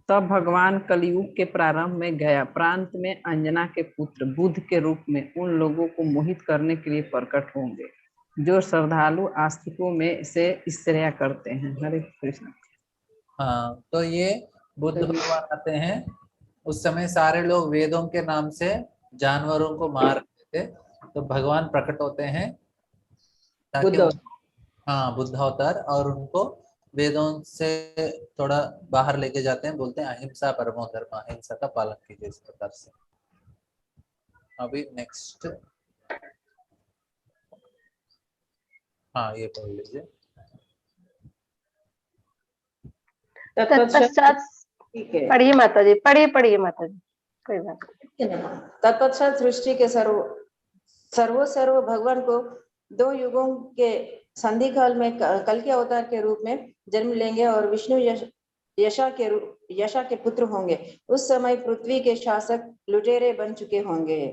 तब भगवान कलयुग के प्रारंभ में गया प्रांत में अंजना के पुत्र बुद्ध के रूप में उन लोगों को मोहित करने के लिए प्रकट होंगे जो श्रद्धालु आस्तिकों में से स्त्रियां करते हैं। हरे कृष्ण। हाँ, तो ये बुद्ध भगवान आते हैं। उस समय सारे लोग वेदों के नाम से जानवरों को मार रहे थे, तो भगवान प्रकट होते हैं ताकि हाँ, बुद्ध अवतार, और उनको वेदों से थोड़ा बाहर लेके जाते हैं, बोलते हैं अहिंसा परमो धर्म, अहिंसा का पालन कीजिए, इस प्रकार से। अभी नेक्स्ट, हाँ ये पढ़ लीजिए। तत्पश्चात पढ़िए माता जी, पढ़िए माता जी, कोई बात नहीं। तत्पश्चात सृष्टि के सर्व भगवान को 2 युगों के संधि काल में कल के अवतार के रूप में जन्म लेंगे और विष्णु यशा के पुत्र होंगे। उस समय पृथ्वी के शासक लुटेरे बन चुके होंगे।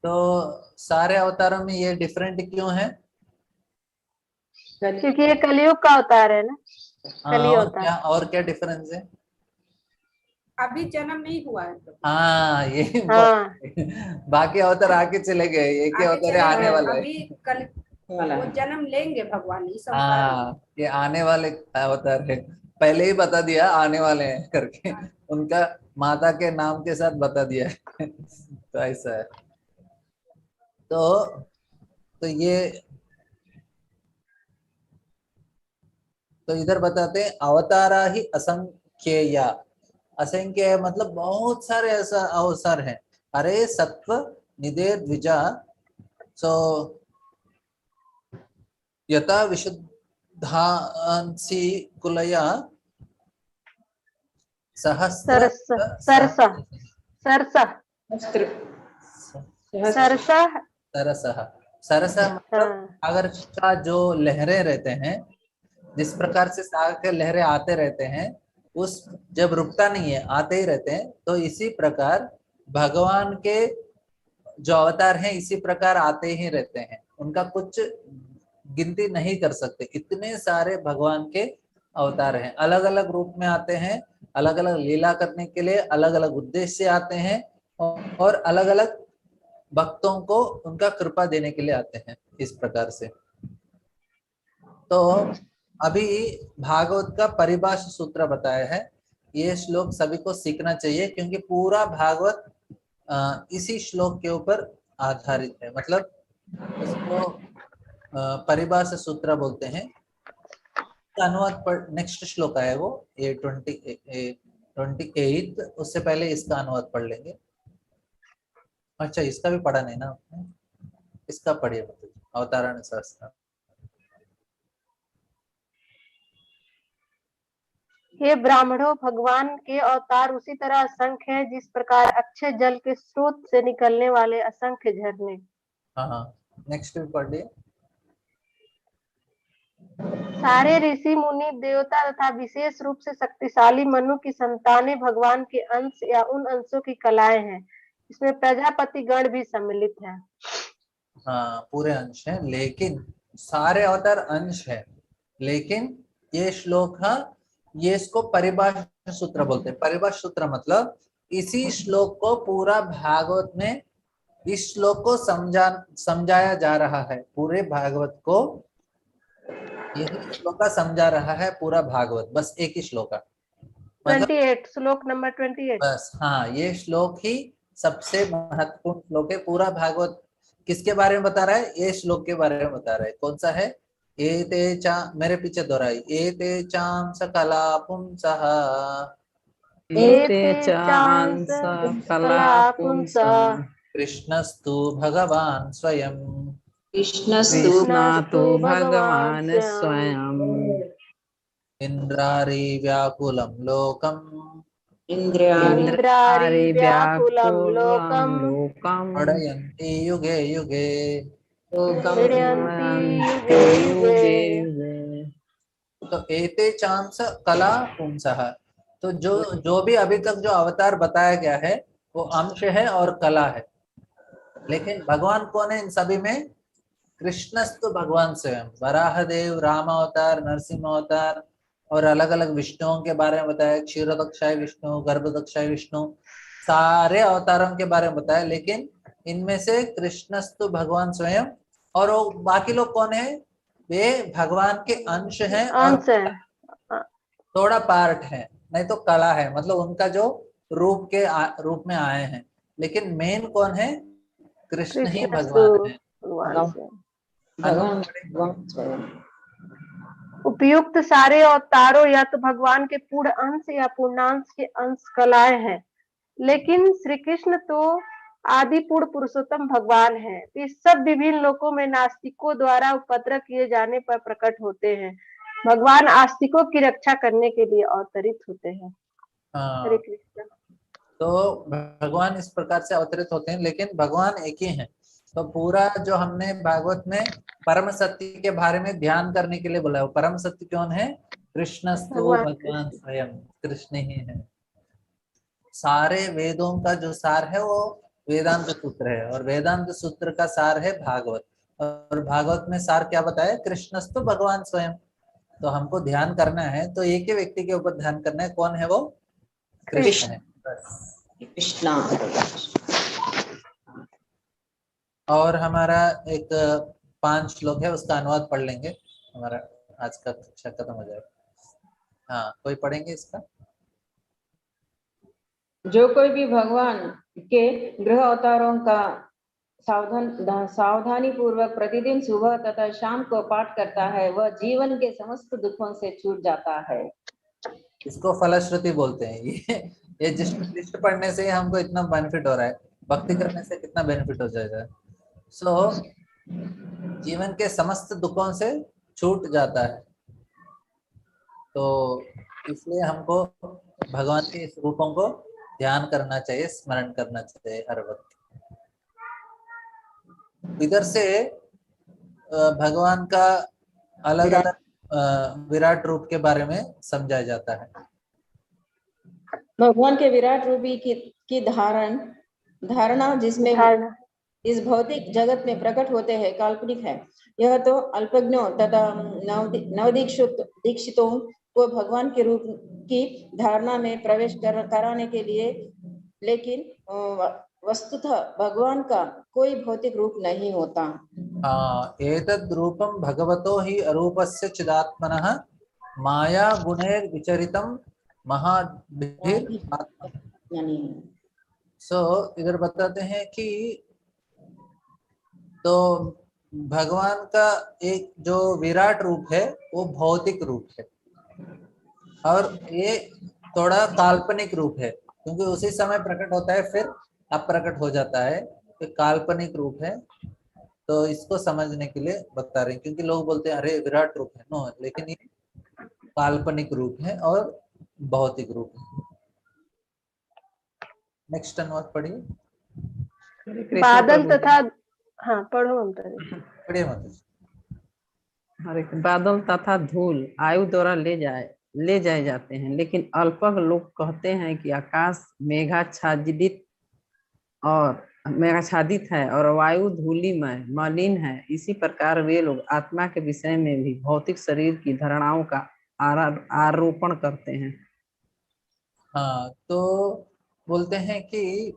तो सारे अवतारों में ये डिफरेंट क्यों है? क्योंकि ये कलयुग का अवतार है ना, कली अवतार। और क्या डिफरेंस है? अभी जन्म नहीं हुआ है तो हाँ ये हाँ बाकी अवतार आगे चले गए, एक ही आगे अवतार चले आने गए। वाला है। अभी कल वाला वो है। जन्म लेंगे भगवान इस अवतार में। हाँ ये आने वाले अवतार है, पहले ही बता दिया आने वाले हैं करके, उनका माता के नाम के साथ बता दिया है। तो ऐसा है। तो ये तो इधर बताते हैं अवतारा ही असंख्येया। असंख्य मतलब बहुत सारे ऐसा अवसर हैं। अरे सत्व निधे द्विजा, सो यथा विशुद्धांसी कुलया सहस्र सरस सरसा सरसा सहस्त्र सहस्त्र सरसा। सरसः सरसः मतलब हाँ सागर का जो लहरें रहते हैं, जिस प्रकार से सागर के लहरें आते रहते हैं, उस जब रुकता नहीं है आते ही रहते हैं, तो इसी प्रकार भगवान के जो अवतार हैं इसी प्रकार आते ही रहते हैं। उनका कुछ गिनती नहीं कर सकते, इतने सारे भगवान के अवतार हैं। अलग अलग रूप में आते हैं, अलग अलग लीला करने के लिए, अलग अलग उद्देश्य से आते हैं, और अलग अलग भक्तों को उनका कृपा देने के लिए आते हैं, इस प्रकार से। तो अभी भागवत का परिभाषा सूत्र बताया है। ये श्लोक सभी को सीखना चाहिए, क्योंकि पूरा भागवत इसी श्लोक के ऊपर आधारित है। मतलब इसको परिभाषा सूत्र बोलते हैं। अनुवाद पर नेक्स्ट श्लोक है वो, ये 28, उससे पहले इसका अनुवाद पढ़ लेंगे। अच्छा इसका भी पढ़ा नहीं ना आपने, इसका पढ़िए, मतलब अवतारण शास्त्र। ये ब्राह्मणों, भगवान के अवतार उसी तरह असंख्य है, जिस प्रकार अक्षय जल के स्रोत से निकलने वाले असंख्य झरने। हाँ नेक्स्ट भी पढ़ लिए। सारे ऋषि मुनि देवता तथा विशेष रूप से शक्तिशाली मनु की संतानें भगवान के अंश या उन अंशों की कलाएं हैं। इसमें प्रजापति गण भी सम्मिलित है। हाँ पूरे अंश है, लेकिन सारे अवतार अंश है, लेकिन ये श्लोक, हाँ ये इसको परिभाषा सूत्र बोलते हैं। परिभाषा सूत्र मतलब इसी श्लोक को पूरा भागवत में, इस श्लोक को समझाया जा रहा है। पूरे भागवत को यही श्लोक समझा रहा है, पूरा भागवत बस एक ही श्लोक है। मतलब 28 श्लोक नंबर 28। बस हाँ ये श्लोक ही सबसे महत्वपूर्ण श्लोक है। पूरा भागवत किसके बारे में बता रहा है? ये श्लोक के बारे में बता रहा है। कौन सा है? एते चा, मेरे पीछे दोहराई, एते चाम सकला पुंसः एते चांस कला पुंसः कृष्णस्तु भगवान स्वयं कृष्णस्तु कृष्णातु भगवान स्वयं इंद्रारी व्याकुलं लोकम् इंद्रियाणि इंद्रारि व्याकुलं लोकम् लोकम् पडयन्ति युगे युगे। लोकम् क्रीडयन्ति युगे युगे। तो एते चांस कला पुंसः, तो जो भी अभी तक जो अवतार बताया गया है वो अंश है और कला है। लेकिन भगवान कौन है इन सभी में? कृष्णस्तु भगवान स्वयं। वराहदेव, राम अवतार, नरसिंह अवतार, और अलग अलग विष्णुओं के बारे में बताया, क्षीरोदक्षाय विष्णु, गर्भदक्षाय विष्णु, सारे अवतारों के बारे में बताया। लेकिन इनमें से कृष्णस्तु भगवान स्वयं, और वो बाकी लोग कौन है? वे भगवान के अंश हैं और अंश है। थोड़ा पार्ट है, नहीं तो कला है। मतलब उनका जो रूप में आए हैं, लेकिन मेन कौन है? कृष्ण ही कृष्ण भगवान है। भगवान से। भगवान भगवान स्वयं। उपयुक्त सारे अवतारों या तो भगवान के पूर्ण अंश या पूर्णांश के अंश कलाएं हैं, लेकिन श्री कृष्ण तो आदि पूर्ण पुरुषोत्तम भगवान है। ये सब विभिन्न लोकों में नास्तिकों द्वारा उपद्रव किए जाने पर प्रकट होते हैं। भगवान आस्तिकों की रक्षा करने के लिए अवतरित होते हैं। हरे हाँ, कृष्ण। तो भगवान इस प्रकार से अवतरित होते हैं, लेकिन भगवान एक ही हैं। तो पूरा जो हमने भागवत में परम सत्य के बारे में ध्यान करने के लिए बोला है, वो परम सत्य कौन है? कृष्णस्तु भगवान भगवान स्वयं, कृष्ण ही है। सारे वेदों का जो सार है वो वेदांत सूत्र है, और वेदांत सूत्र का सार है भागवत। और भागवत में सार क्या बताया, कृष्णस्तु भगवान स्वयं। तो हमको ध्यान करना है तो एक ही व्यक्ति के ऊपर ध्यान करना है, कौन है वो, कृष्ण है बस। कृष्णा। और हमारा एक 5 श्लोक है, उसका अनुवाद पढ़ लेंगे, हमारा आज का कक्षा खत्म हो जाएगा। हाँ, कोई पढ़ेंगे इसका? जो कोई भी भगवान के गृह अवतारों का सावधानी पूर्वक प्रतिदिन सुबह तथा शाम को पाठ करता है, वह जीवन के समस्त दुखों से छूट जाता है। इसको फलश्रुति बोलते हैं। ये जिस लिस्ट पढ़ने से हमको इतना बेनिफिट हो रहा है, भक्ति करने से कितना बेनिफिट हो जाएगा। जीवन के समस्त दुखों से छूट जाता है। तो इसलिए हमको भगवान के इस रूपों को ध्यान करना चाहिए, स्मरण करना चाहिए हर वक्त। इधर से भगवान का अलग अलग विराट रूप के बारे में समझाया जाता है। भगवान के विराट रूप की धारणा जिसमें इस भौतिक जगत में प्रकट होते हैं काल्पनिक है। यह तो अल्पज्ञों तथा नवदीक्षितों को भगवान के रूप की धारणा में प्रवेश कराने के लिए, लेकिन वस्तुतः भगवान का कोई भौतिक रूप नहीं होता। एतद् रूपं भगवतो हि अरूपस्य चिदात्मनः माया गुणैर् विचरितं इधर बताते हैं कि तो भगवान का एक जो विराट रूप है वो भौतिक रूप है, और ये थोड़ा काल्पनिक रूप है, क्योंकि उसी समय प्रकट होता है फिर अप्रकट हो जाता है, तो काल्पनिक रूप है। तो इसको समझने के लिए बता रहे हैं, क्योंकि लोग बोलते हैं अरे विराट रूप है, नो, लेकिन ये काल्पनिक रूप है और भौतिक रूप है। नेक्स्ट अनुवाद पढ़िए। बादल तथा, हाँ पढ़ो ममता जी। पढ़िए माता जी। हरे बादल तथा धूल आयु द्वारा ले जाए जाते हैं, लेकिन अल्पज्ञ लोग कहते हैं कि आकाश मेघाच्छादित है और वायु धूलिमय मलिन है। इसी प्रकार वे लोग आत्मा के विषय में भी भौतिक शरीर की धारणाओं का आरोपण करते हैं। हाँ, तो बोलते हैं कि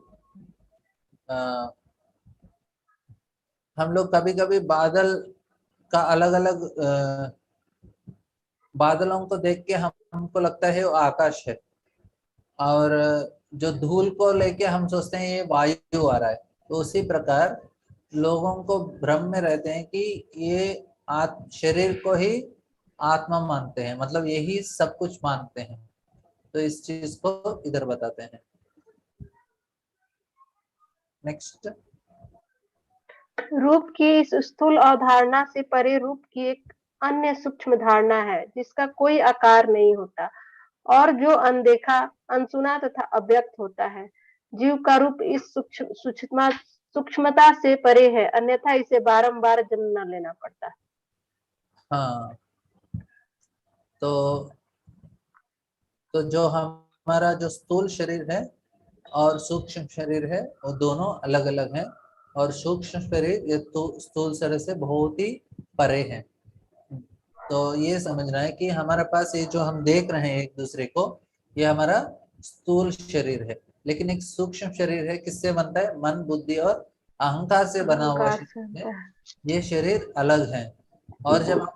हम लोग कभी कभी बादल का अलग अलग बादलों को देख के हमको लगता है वो आकाश है, और जो धूल को लेके हम सोचते हैं ये वायु आ रहा है। तो उसी प्रकार लोगों को भ्रम में रहते हैं कि ये शरीर को ही आत्मा मानते हैं, मतलब यही सब कुछ मानते हैं। तो इस चीज को इधर बताते हैं। नेक्स्ट, रूप की इस स्थूल अवधारणा से परे रूप की एक अन्य सूक्ष्म धारणा है जिसका कोई आकार नहीं होता और जो अनदेखा, अनसुना तथा अव्यक्त होता है। जीव का रूप इस सूक्ष्मता से परे है, अन्यथा इसे बारंबार जन्म लेना पड़ता है। हाँ, तो जो हमारा जो स्थूल शरीर है और सूक्ष्म शरीर है वो दोनों अलग अलग हैं, और सूक्ष्म शरीर ये तो स्थूल शरीर से बहुत ही परे है। तो ये समझना है कि हमारे पास ये जो हम देख रहे हैं एक दूसरे को, ये हमारा स्थूल शरीर है, लेकिन एक सूक्ष्म शरीर है, किससे बनता है, मन, बुद्धि और अहंकार से बना हुआ शरीर है। ये शरीर अलग है, और जब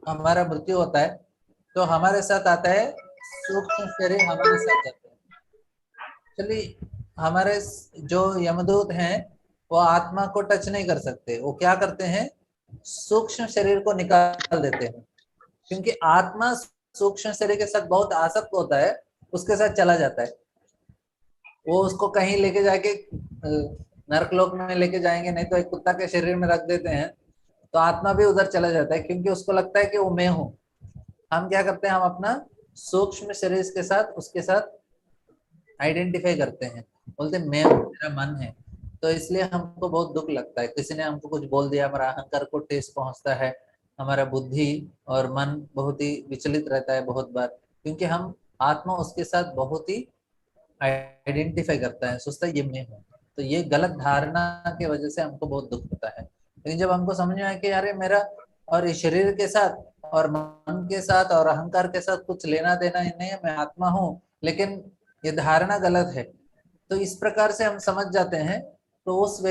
हमारा मृत्यु होता है तो हमारे साथ आता है सूक्ष्म शरीर, हमारे साथ जाता है। चलिए, हमारे जो यमदूत हैं वो आत्मा को टच नहीं कर सकते, वो क्या करते हैं, सूक्ष्म शरीर को निकाल देते हैं, क्योंकि आत्मा सूक्ष्म शरीर के साथ बहुत आसक्त होता है, उसके साथ चला जाता है। वो उसको कहीं लेके जाके नरकलोक में लेके जाएंगे, नहीं तो एक कुत्ता के शरीर में रख देते हैं तो आत्मा भी उधर चला जाता है, क्योंकि उसको लगता है कि वो मैं हूं। हम क्या करते हैं, हम अपना सूक्ष्म शरीर के साथ उसके साथ आइडेंटिफाई करते हैं, बोलते मैं हूँ, मेरा मन है। तो इसलिए हमको बहुत दुख लगता है, किसी ने हमको कुछ बोल दिया, हमारा अहंकार को ठेस पहुंचता है, हमारा बुद्धि और मन बहुत ही विचलित रहता है बहुत बार, क्योंकि हम आत्मा उसके साथ बहुत ही आइडेंटिफाई करता है, सोचता है ये मैं हूँ। तो ये गलत धारणा की वजह से हमको बहुत दुख होता है। लेकिन जब हमको समझ में आया कि अरे मेरा और इस शरीर के साथ और मन के साथ और अहंकार के साथ कुछ लेना देना ही नहीं है, मैं आत्मा हूँ, लेकिन ये धारणा गलत है, तो इस प्रकार से हम समझ जाते हैं, तो उस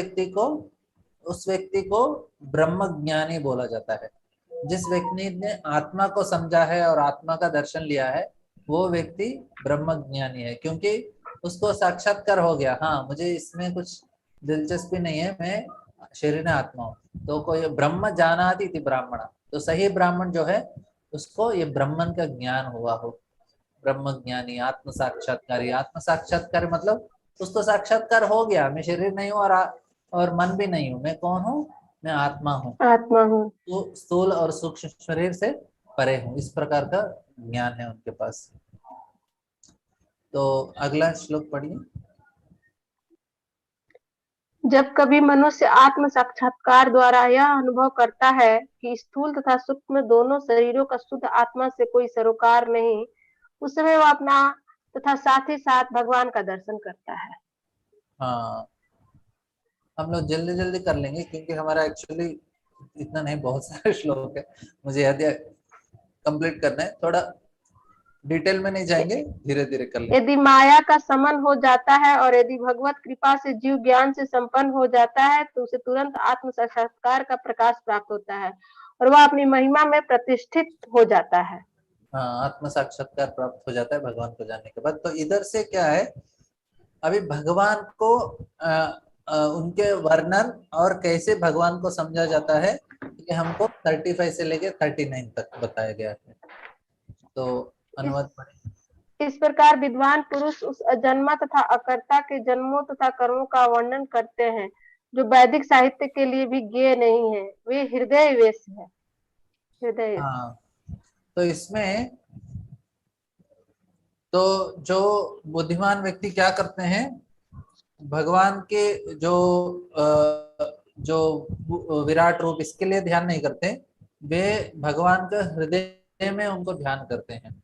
व्यक्ति को ब्रह्म ज्ञानी बोला जाता है। जिस व्यक्ति ने आत्मा को समझा है और आत्मा का दर्शन लिया है, वो व्यक्ति ब्रह्म ज्ञानी है, क्योंकि उसको साक्षात्कार हो गया, हाँ मुझे इसमें कुछ दिलचस्पी नहीं है, मैं शरीर आत्मा हूँ। तो कोई ब्रह्म जानाति थी ब्राह्मण, तो सही ब्राह्मण जो है उसको ये ब्राह्मण का ज्ञान हुआ हो, ब्रह्म ज्ञानी, आत्म साक्षात्कारी। आत्म साक्षात्कार मतलब उसको साक्षात्कार हो गया, मैं शरीर नहीं हूँ और मन भी नहीं हूँ, मैं कौन हूँ, मैं आत्मा हूँ, आत्मा हूँ। तो स्थूल और सूक्ष्म शरीर से परे हूँ, इस प्रकार का ज्ञान है उनके पास। तो अगला श्लोक पढ़िए। जब कभी मनुष्य आत्म साक्षात्कार द्वारा यह अनुभव करता है कि स्थूल तथा सूक्ष्म दोनों शरीरों का शुद्ध आत्मा से कोई सरोकार नहीं, उस समय वह अपना तथा साथ ही साथ भगवान का दर्शन करता है। हाँ, हम लोग जल्दी जल्दी कर लेंगे क्योंकि हमारा एक्चुअली इतना नहीं, बहुत सारे श्लोक है, मुझे याद कंप्लीट करना है, थोड़ा डिटेल में नहीं जाएंगे, धीरे धीरे कर लेंगे। यदि माया का समन हो जाता है और यदि भगवत कृपा से जीव ज्ञान से संपन्न हो जाता है, तो उसे तुरंत आत्म साक्षात्कार का प्रकाश प्राप्त होता है और वह अपनी महिमा में प्रतिष्ठित हो जाता है। हाँ, आत्म साक्षात्कार प्राप्त हो जाता है भगवान को जानने के बाद। तो इधर से क्या है, अभी भगवान को उनके वर्णन और कैसे भगवान को समझा जाता है, ये हमको 35 से लेके 39 तक बताया गया है। तो अनुवाद पढ़ें। इस प्रकार विद्वान पुरुष उस अजन्मा तथा अकर्ता के जन्मों तथा कर्मों का वर्णन करते हैं जो वैदिक साहित्य के लिए भी ज्ञेय नहीं है, वे हृदय वेश है। हृदय। हाँ, तो इसमें तो जो बुद्धिमान व्यक्ति क्या करते हैं, भगवान के जो विराट रूप इसके लिए ध्यान नहीं करते, वे भगवान का हृदय में उनको ध्यान करते हैं।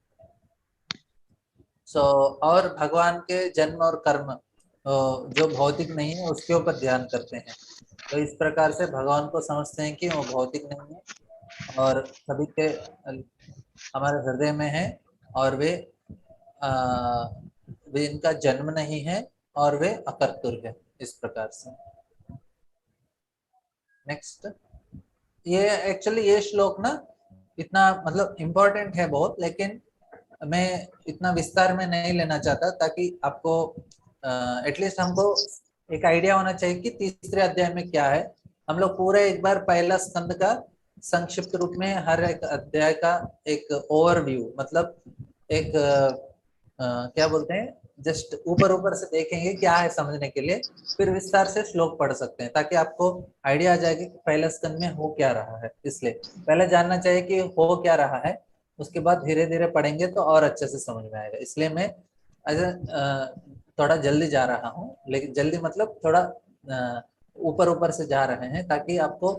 और भगवान के जन्म और कर्म जो भौतिक नहीं है उसके ऊपर ध्यान करते हैं। तो इस प्रकार से भगवान को समझते हैं कि वो भौतिक नहीं है और सभी के हमारे हृदय में है, और वे इनका जन्म नहीं है और वे अकर्तुर है, इस प्रकार से। नेक्स्ट, ये एक्चुअली ये श्लोक ना इतना मतलब इम्पोर्टेंट है बहुत, लेकिन मैं इतना विस्तार में नहीं लेना चाहता, ताकि आपको एटलीस्ट हमको एक आइडिया होना चाहिए कि तीसरे अध्याय में क्या है। हम लोग पूरे एक बार पहला स्कंद का संक्षिप्त रूप में हर एक अध्याय का एक ओवरव्यू, मतलब एक क्या बोलते हैं, जस्ट ऊपर ऊपर से देखेंगे क्या है समझने के लिए, फिर विस्तार से श्लोक पढ़ सकते हैं, ताकि आपको आइडिया आ जाए कि पहले स्कंद में हो क्या रहा है। इसलिए पहले जानना चाहिए कि हो क्या रहा है, उसके बाद धीरे धीरे पढ़ेंगे तो और अच्छे से समझ में आएगा। इसलिए मैं थोड़ा जल्दी जा रहा हूँ, लेकिन जल्दी मतलब थोड़ा ऊपर ऊपर से जा रहे हैं, ताकि आपको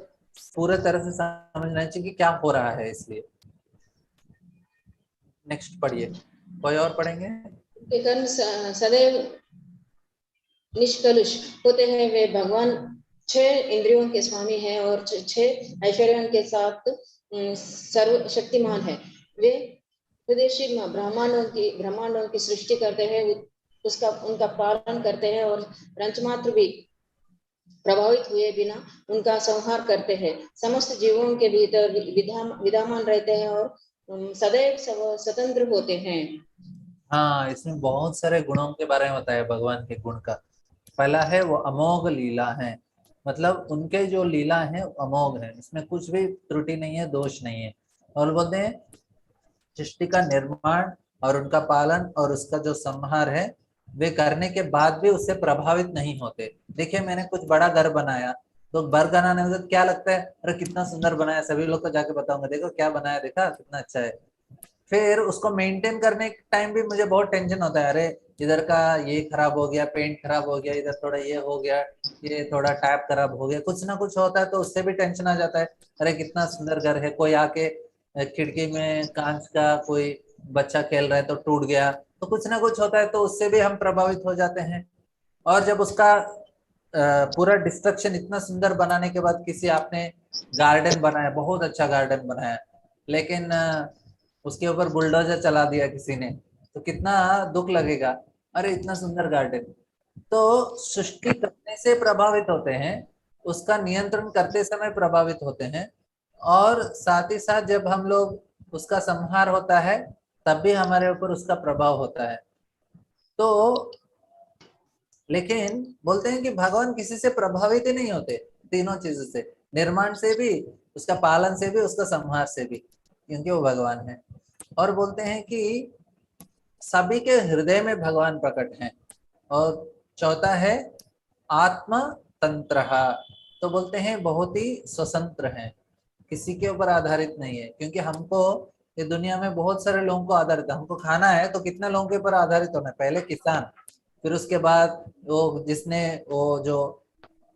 पूरे तरह से समझना चाहिए कि क्या हो रहा है। इसलिए नेक्स्ट पढ़िए, कोई और पढ़ेंगे। कर्म सदैव निष्कलुष होते हैं, वे भगवान 6 इंद्रियों के स्वामी हैं और 6 ऐश्वर्यों के साथ सर्वशक्तिमान है। वे विदेशी ब्रह्मांडों की सृष्टि करते हैं, उनका पालन करते हैं और रंचमात्र भी प्रभावित हुए बिना उनका संहार करते हैं। समस्त जीवों के भीतर विद्यमान रहते हैं और सदैव स्वतंत्र होते हैं। हाँ, इसमें बहुत सारे गुणों के बारे में बताया भगवान के गुण का। पहला है वो अमोघ लीला है, मतलब उनके जो लीला है अमोघ है, इसमें कुछ भी त्रुटि नहीं है, दोष नहीं है। और बोलते हैं सृष्टि का निर्माण और उनका पालन और उसका जो संहार है, वे करने के बाद भी उससे प्रभावित नहीं होते। देखिए, मैंने कुछ बड़ा घर बनाया, तो घर बनाने में क्या लगता है, अरे कितना सुंदर बनाया, सभी लोग को जाके बताऊंगा, देखो क्या बनाया, देखा कितना अच्छा है। फिर उसको मेंटेन करने के टाइम भी मुझे बहुत टेंशन होता है, अरे इधर का ये खराब हो गया, पेंट खराब हो गया, इधर थोड़ा ये हो गया, ये थोड़ा टैप खराब हो गया, कुछ ना कुछ होता है, तो उससे भी टेंशन आ जाता है। अरे कितना सुंदर घर है, कोई आके खिड़की में कांच का कोई बच्चा खेल रहा है तो टूट गया, तो कुछ ना कुछ होता है, तो उससे भी हम प्रभावित हो जाते हैं। और जब उसका पूरा डिस्ट्रक्शन इतना सुंदर बनाने के बाद किसी आपने गार्डन बनाया, बहुत अच्छा गार्डन बनाया, लेकिन उसके ऊपर बुलडोजर चला दिया किसी ने, तो कितना दुख लगेगा। अरे इतना सुंदर गार्डन। तो सृष्टि करने से प्रभावित होते हैं, उसका नियंत्रण करते समय प्रभावित होते हैं, और साथ ही साथ जब हम लोग उसका संहार होता है तब भी हमारे ऊपर उसका प्रभाव होता है। तो लेकिन बोलते हैं कि भगवान किसी से प्रभावित ही नहीं होते, तीनों चीजों से, निर्माण से भी, उसका पालन से भी, उसका संहार से भी, क्योंकि वो भगवान है। और बोलते हैं कि सभी के हृदय में भगवान प्रकट हैं। और चौथा है आत्म तंत्र, तो बोलते हैं बहुत ही स्वतंत्र हैं, किसी के ऊपर आधारित नहीं है। क्योंकि हमको ये दुनिया में बहुत सारे लोगों को आधारित है, हमको खाना है तो कितने लोगों के ऊपर आधारित होना है, पहले किसान, फिर उसके बाद वो जिसने वो जो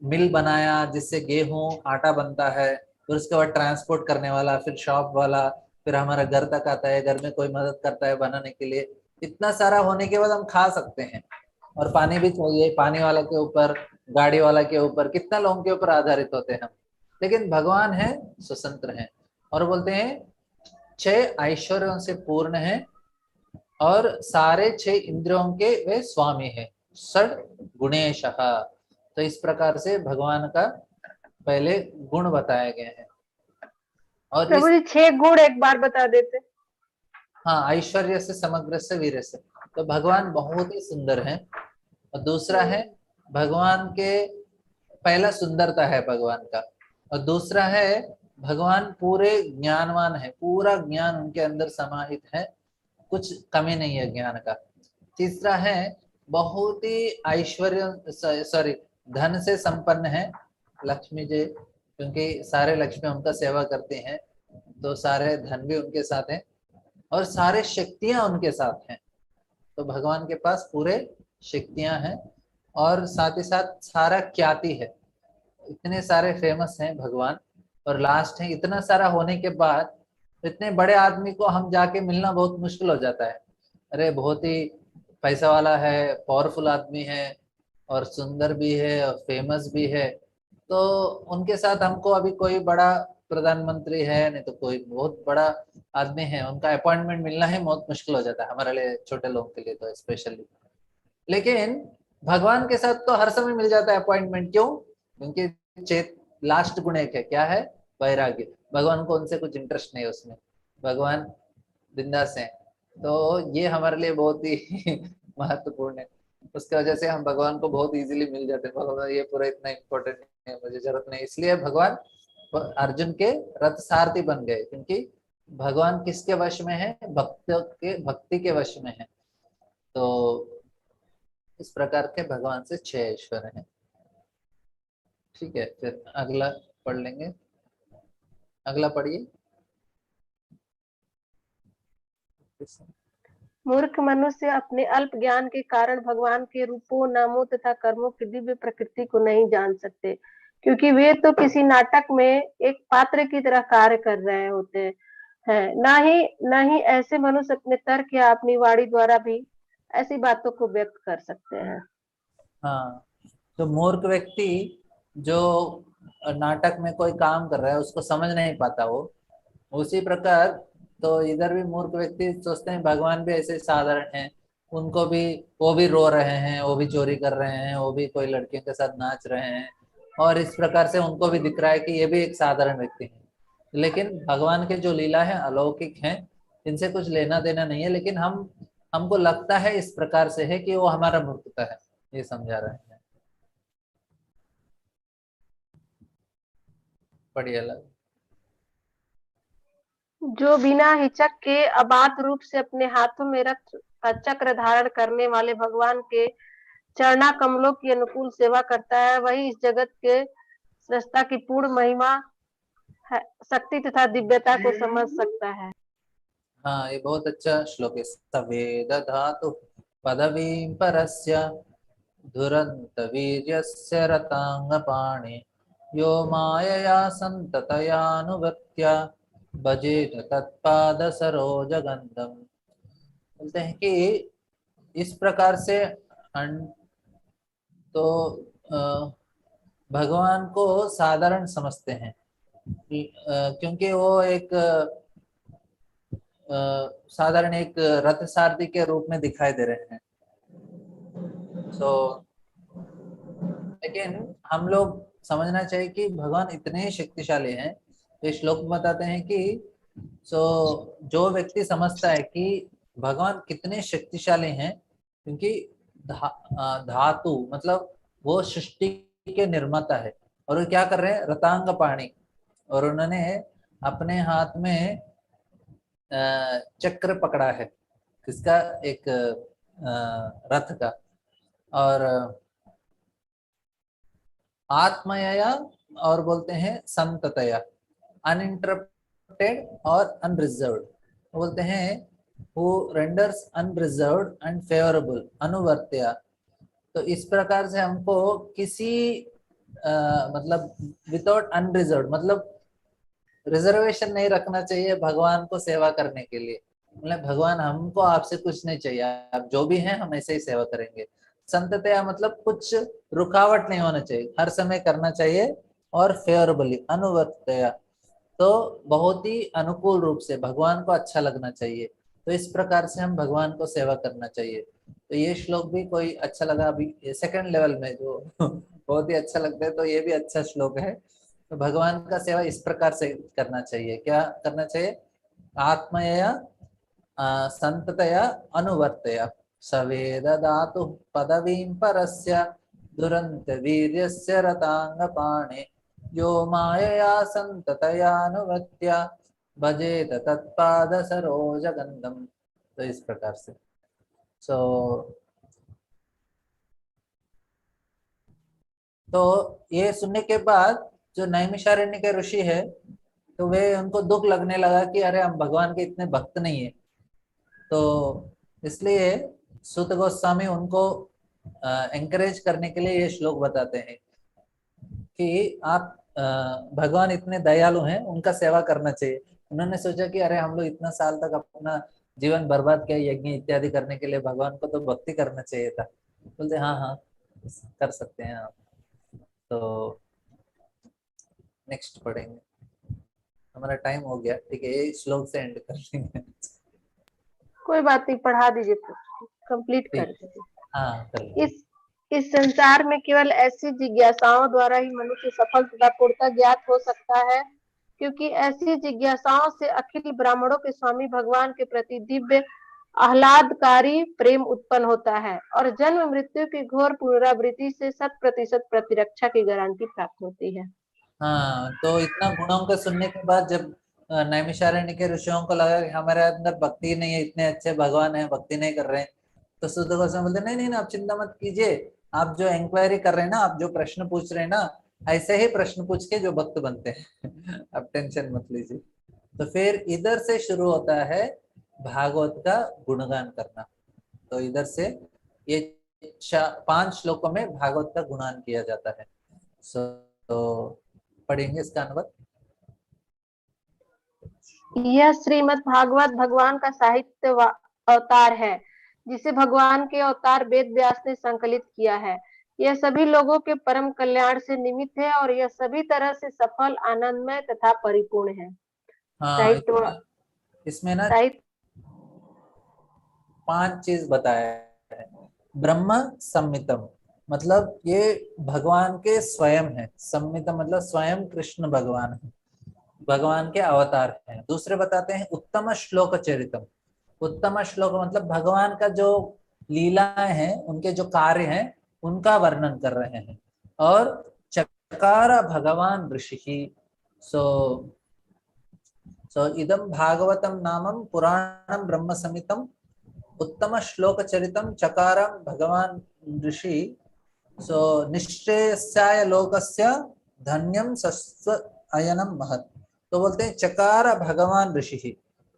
मिल बनाया जिससे गेहूं आटा बनता है, फिर उसके बाद ट्रांसपोर्ट करने वाला, फिर शॉप वाला, फिर हमारा घर तक आता है, घर में कोई मदद करता है बनाने के लिए। इतना सारा होने के बाद हम खा सकते हैं। और पानी भी चाहिए, पानी वाला के ऊपर, गाड़ी वाला के ऊपर, कितना लोगों के ऊपर आधारित होते हैं हम। लेकिन भगवान है, स्वतंत्र हैं। और बोलते हैं 6 ऐश्वर्यों से पूर्ण है, और सारे 6 इंद्रियों के वे स्वामी है, षड गुणेशः। तो इस प्रकार से भगवान का पहले गुण बताए गए हैं। और प्रभु इस, जी 6 गुण एक बार बता देते। हाँ, ऐश्वर्य से, समग्र से, वीर से, तो भगवान बहुत ही सुंदर है। और दूसरा है भगवान के, पहला सुंदरता है भगवान का, और दूसरा है भगवान पूरे ज्ञानवान है, पूरा ज्ञान उनके अंदर समाहित है, कुछ कमी नहीं है ज्ञान का। तीसरा है बहुत ही ऐश्वर्य, सॉरी, धन से संपन्न है, लक्ष्मी जी, क्योंकि सारे लक्ष्मी उनका सेवा करते हैं, तो सारे धन भी उनके साथ हैं, और सारे शक्तियां उनके साथ हैं। तो भगवान के पास पूरे शक्तियां हैं, और साथ ही साथ सारा ख्याति है, इतने सारे फेमस हैं भगवान। और लास्ट है, इतना सारा होने के बाद इतने बड़े आदमी को हम जाके मिलना बहुत मुश्किल हो जाता है। अरे बहुत ही पैसा वाला है, पावरफुल आदमी है, और सुंदर भी है, और फेमस भी है, तो उनके साथ हमको अभी कोई बड़ा प्रधानमंत्री है, नहीं तो कोई बहुत बड़ा आदमी है, उनका अपॉइंटमेंट मिलना ही बहुत मुश्किल हो जाता है हमारे लिए, छोटे लोगों के लिए तो स्पेशली। लेकिन भगवान के साथ तो हर समय मिल जाता है अपॉइंटमेंट। क्यों? क्योंकि चेत लास्ट गुण एक है, क्या है? वैराग्य। भगवान को उनसे कुछ इंटरेस्ट नहीं है उसमें, भगवान बिंदास है। तो ये हमारे लिए बहुत ही महत्वपूर्ण है। उसकी वजह से हम भगवान को बहुत इजीली मिल जाते हैं। भगवान ये पूरा इतना इम्पोर्टेंट नहीं है, मुझे जरूरत नहीं, इसलिए भगवान अर्जुन के रथ सारथी बन गए, क्योंकि भगवान किसके वश में है? भक्ति के वश में है। तो इस प्रकार के भगवान से 6 ऐश्वर्य हैं। ठीक है, फिर अगला पढ़ लेंगे। अगला पढ़िए। मूर्ख मनुष्य अपने अल्प ज्ञान के कारण भगवान के रूपों, नामों तथा कर्मों की दिव्य प्रकृति को नहीं जान सकते, क्योंकि वे तो किसी नाटक में एक पात्र की तरह कार्य कर रहे होते हैं। ना ही ऐसे मनुष्य अपने तर्क या अपनी वाणी द्वारा भी ऐसी बातों को व्यक्त कर सकते हैं। हाँ, तो मूर्ख व्यक्ति जो नाटक में कोई काम कर रहा है उसको समझ नहीं पाता, वो उसी प्रकार तो इधर भी मूर्ख व्यक्ति सोचते हैं भगवान भी ऐसे साधारण हैं, उनको भी, वो भी रो रहे हैं, वो भी चोरी कर रहे हैं, वो भी कोई लड़कियों के साथ नाच रहे हैं, और इस प्रकार से उनको भी दिख रहा है कि ये भी एक साधारण व्यक्ति है। लेकिन भगवान के जो लीला है अलौकिक है, इनसे कुछ लेना देना नहीं है, लेकिन हमको लगता है इस प्रकार से है कि वो हमारा मूर्खता है, ये समझा रहे हैं। बढ़िया लगा। जो बिना हिचक के अबाध रूप से अपने हाथों में रथ का चक्र धारण करने वाले भगवान के चरणा कमलों की अनुकूल सेवा करता है, वही इस जगत के सृष्टा की पूर्ण महिमा, शक्ति तथा दिव्यता को समझ सकता है। हाँ, ये बहुत अच्छा श्लोक है। सवेद धातु पदवीं परस्य दुरंत वीर्यस्य रतांगपाणि यो मायया संततयानुगत्य भजेत तत्पाद सरोजगंधम। बोलते हैं कि इस प्रकार से तो भगवान को साधारण समझते हैं, क्योंकि वो एक साधारण एक रथ सारथी के रूप में दिखाई दे रहे हैं। सो लेकिन हम लोग समझना चाहिए कि भगवान इतने शक्तिशाली हैं। तो श्लोक बताते हैं कि जो व्यक्ति समझता है कि भगवान कितने शक्तिशाली हैं, क्योंकि धातु मतलब वो सृष्टि के निर्माता है, और वो क्या कर रहे हैं, रतांग पाणी, और उन्होंने अपने हाथ में चक्र पकड़ा है, किसका, एक रथ का, और आत्मया, और बोलते हैं संततया, अनइंटरप्टेड और अनरिजर्व्ड, बोलते हैं who renders unreserved and favorable अनुवर्त्या। तो इस प्रकार से हमको किसी मतलब विदाउट अनरिजर्व्ड मतलब रिजर्वेशन नहीं रखना चाहिए भगवान को सेवा करने के लिए। मतलब भगवान हमको आपसे कुछ नहीं चाहिए, आप जो भी हैं हम ऐसे ही सेवा करेंगे। संततया मतलब कुछ रुकावट नहीं होना चाहिए, हर समय करना चाहिए, और फेवरेबली अनुवर्तया तो बहुत ही अनुकूल रूप से भगवान को अच्छा लगना चाहिए। तो इस प्रकार से हम भगवान को सेवा करना चाहिए। तो ये श्लोक भी कोई अच्छा लगा, अभी सेकंड लेवल में जो बहुत ही अच्छा लगता है, तो ये भी अच्छा श्लोक है। तो भगवान का सेवा इस प्रकार से करना चाहिए, क्या करना चाहिए, आत्मया संततया अनुवर्तया सवेद धातु पदवीं परस्य दुरंत वीर्यस्य रतांगपाणे यो मायया संततयानुवत्या भजेत तत्पाद सरोजगंधम। तो इस प्रकार से तो ये सुनने के बाद जो नैमिषारण्य के ऋषि है, तो वे उनको दुख लगने लगा कि अरे हम भगवान के इतने भक्त नहीं है। तो इसलिए सूत गोस्वामी उनको एंकरेज करने के लिए ये श्लोक बताते हैं कि आप भगवान इतने दयालु हैं, उनका सेवा करना चाहिए। उन्होंने सोचा कि अरे हम लोग इतना साल तक अपना जीवन बर्बाद किया यज्ञ इत्यादि करने के लिए, भगवान को तो भक्ति करना चाहिए था। बोलते हाँ हाँ कर सकते हैं आप। तो नेक्स्ट पढ़ेंगे, हमारा टाइम हो गया, ठीक है, ये श्लोक से एंड कर लेंगे। कोई बात नहीं, पढ़ा दीजिए, कंप्लीट कर दीजिए। हाँ कर लेंगे। इस संसार में केवल ऐसी जिज्ञासाओं द्वारा ही मनुष्य सफल तथा पूर्णतः ज्ञात हो सकता है, क्योंकि ऐसी जिज्ञासाओं से अखिल ब्राह्मणों के स्वामी भगवान के प्रति दिव्य आह्लादकारी प्रेम उत्पन्न होता है, और जन्म मृत्यु की घोर पुनरावृत्ति से 100% प्रतिरक्षा की गारंटी प्राप्त होती है। हाँ, तो इतना गुणों को सुनने के बाद जब नैमिषारण्य के ऋषियों को लगा कि हमारे अंदर भक्ति नहीं है, इतने अच्छे भगवान है, भक्ति नहीं कर रहे हैं, तो सूत गोस्वामी बोलते नहीं नहीं, आप चिंता मत कीजिए, आप जो इंक्वायरी कर रहे हैं ना, आप जो प्रश्न पूछ रहे हैं ना, ऐसे ही प्रश्न पूछ के जो भक्त बनते हैं आप टेंशन मत लीजिए। तो फिर इधर से शुरू होता है भागवत का गुणगान करना। तो इधर से ये 5 श्लोकों में भागवत का गुणगान किया जाता है। तो पढ़ेंगे इसका अनुवाद। यह श्रीमद् भागवत भगवान का साहित्य अवतार है, जिसे भगवान के अवतार वेद व्यास ने संकलित किया है। यह सभी लोगों के परम कल्याण से निमित्त है, और यह सभी तरह से सफल, आनंदमय तथा परिपूर्ण है। हाँ, साहित्य इसमें ना साहित्य 5 चीज बताया है। ब्रह्म संमितम मतलब ये भगवान के स्वयं है, संमितम मतलब स्वयं कृष्ण भगवान है, भगवान के अवतार हैं। दूसरे बताते हैं उत्तम श्लोक चरितम, उत्तम श्लोक मतलब भगवान का जो लीलाएं हैं, उनके जो कार्य हैं, उनका वर्णन कर रहे हैं। और चकार भगवान ऋषि, सो इदम भागवतम नामम पुराणम ब्रह्म समितम उत्तम श्लोक चरितम चकारम भगवान ऋषि, सो निश्चयस्याय लोकस्य धन्यम सस्व अयनम महत्। तो बोलते हैं चकार भगवान ऋषि,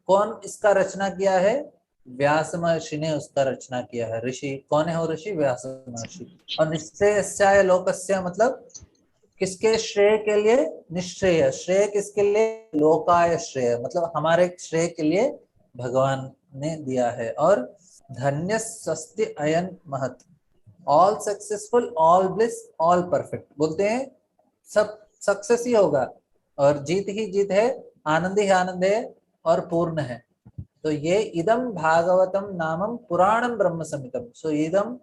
कौन इसका रचना किया है, व्यास महर्षि ने उसका रचना किया है। ऋषि कौन है, वो ऋषि व्यास महर्षि। और निश्चयस्याय लोकस्य मतलब किसके श्रेय के लिए, निश्चय श्रेय किसके लिए, लोकाय श्रेय मतलब हमारे श्रेय के लिए भगवान ने दिया है। और धन्य सस्ति अयन महत्, all successful, all bliss, all perfect, बोलते हैं सब सक्सेस ही होगा, और जीत ही जीत है, आनंद ही आनंद है और पूर्ण है। तो ये इदम भागवतम नामम पुराणम ब्रह्म संहितम। सो इदम,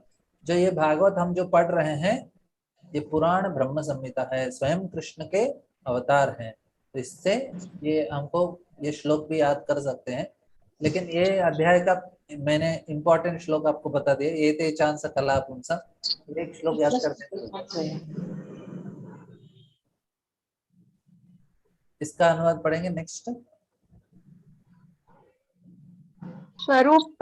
जो ये भागवत हम जो पढ़ रहे हैं, ये पुराण ब्रह्म संहिता है, स्वयं कृष्ण के अवतार हैं। तो इससे ये हमको ये श्लोक भी याद कर सकते हैं। लेकिन ये अध्याय का मैंने इम्पोर्टेंट श्लोक आपको बता दिया, ये ते चांस कला पुंसा, एक श्लोक याद करते हैं। इसका अनुवाद पढ़ेंगे नेक्स्ट। स्वरूप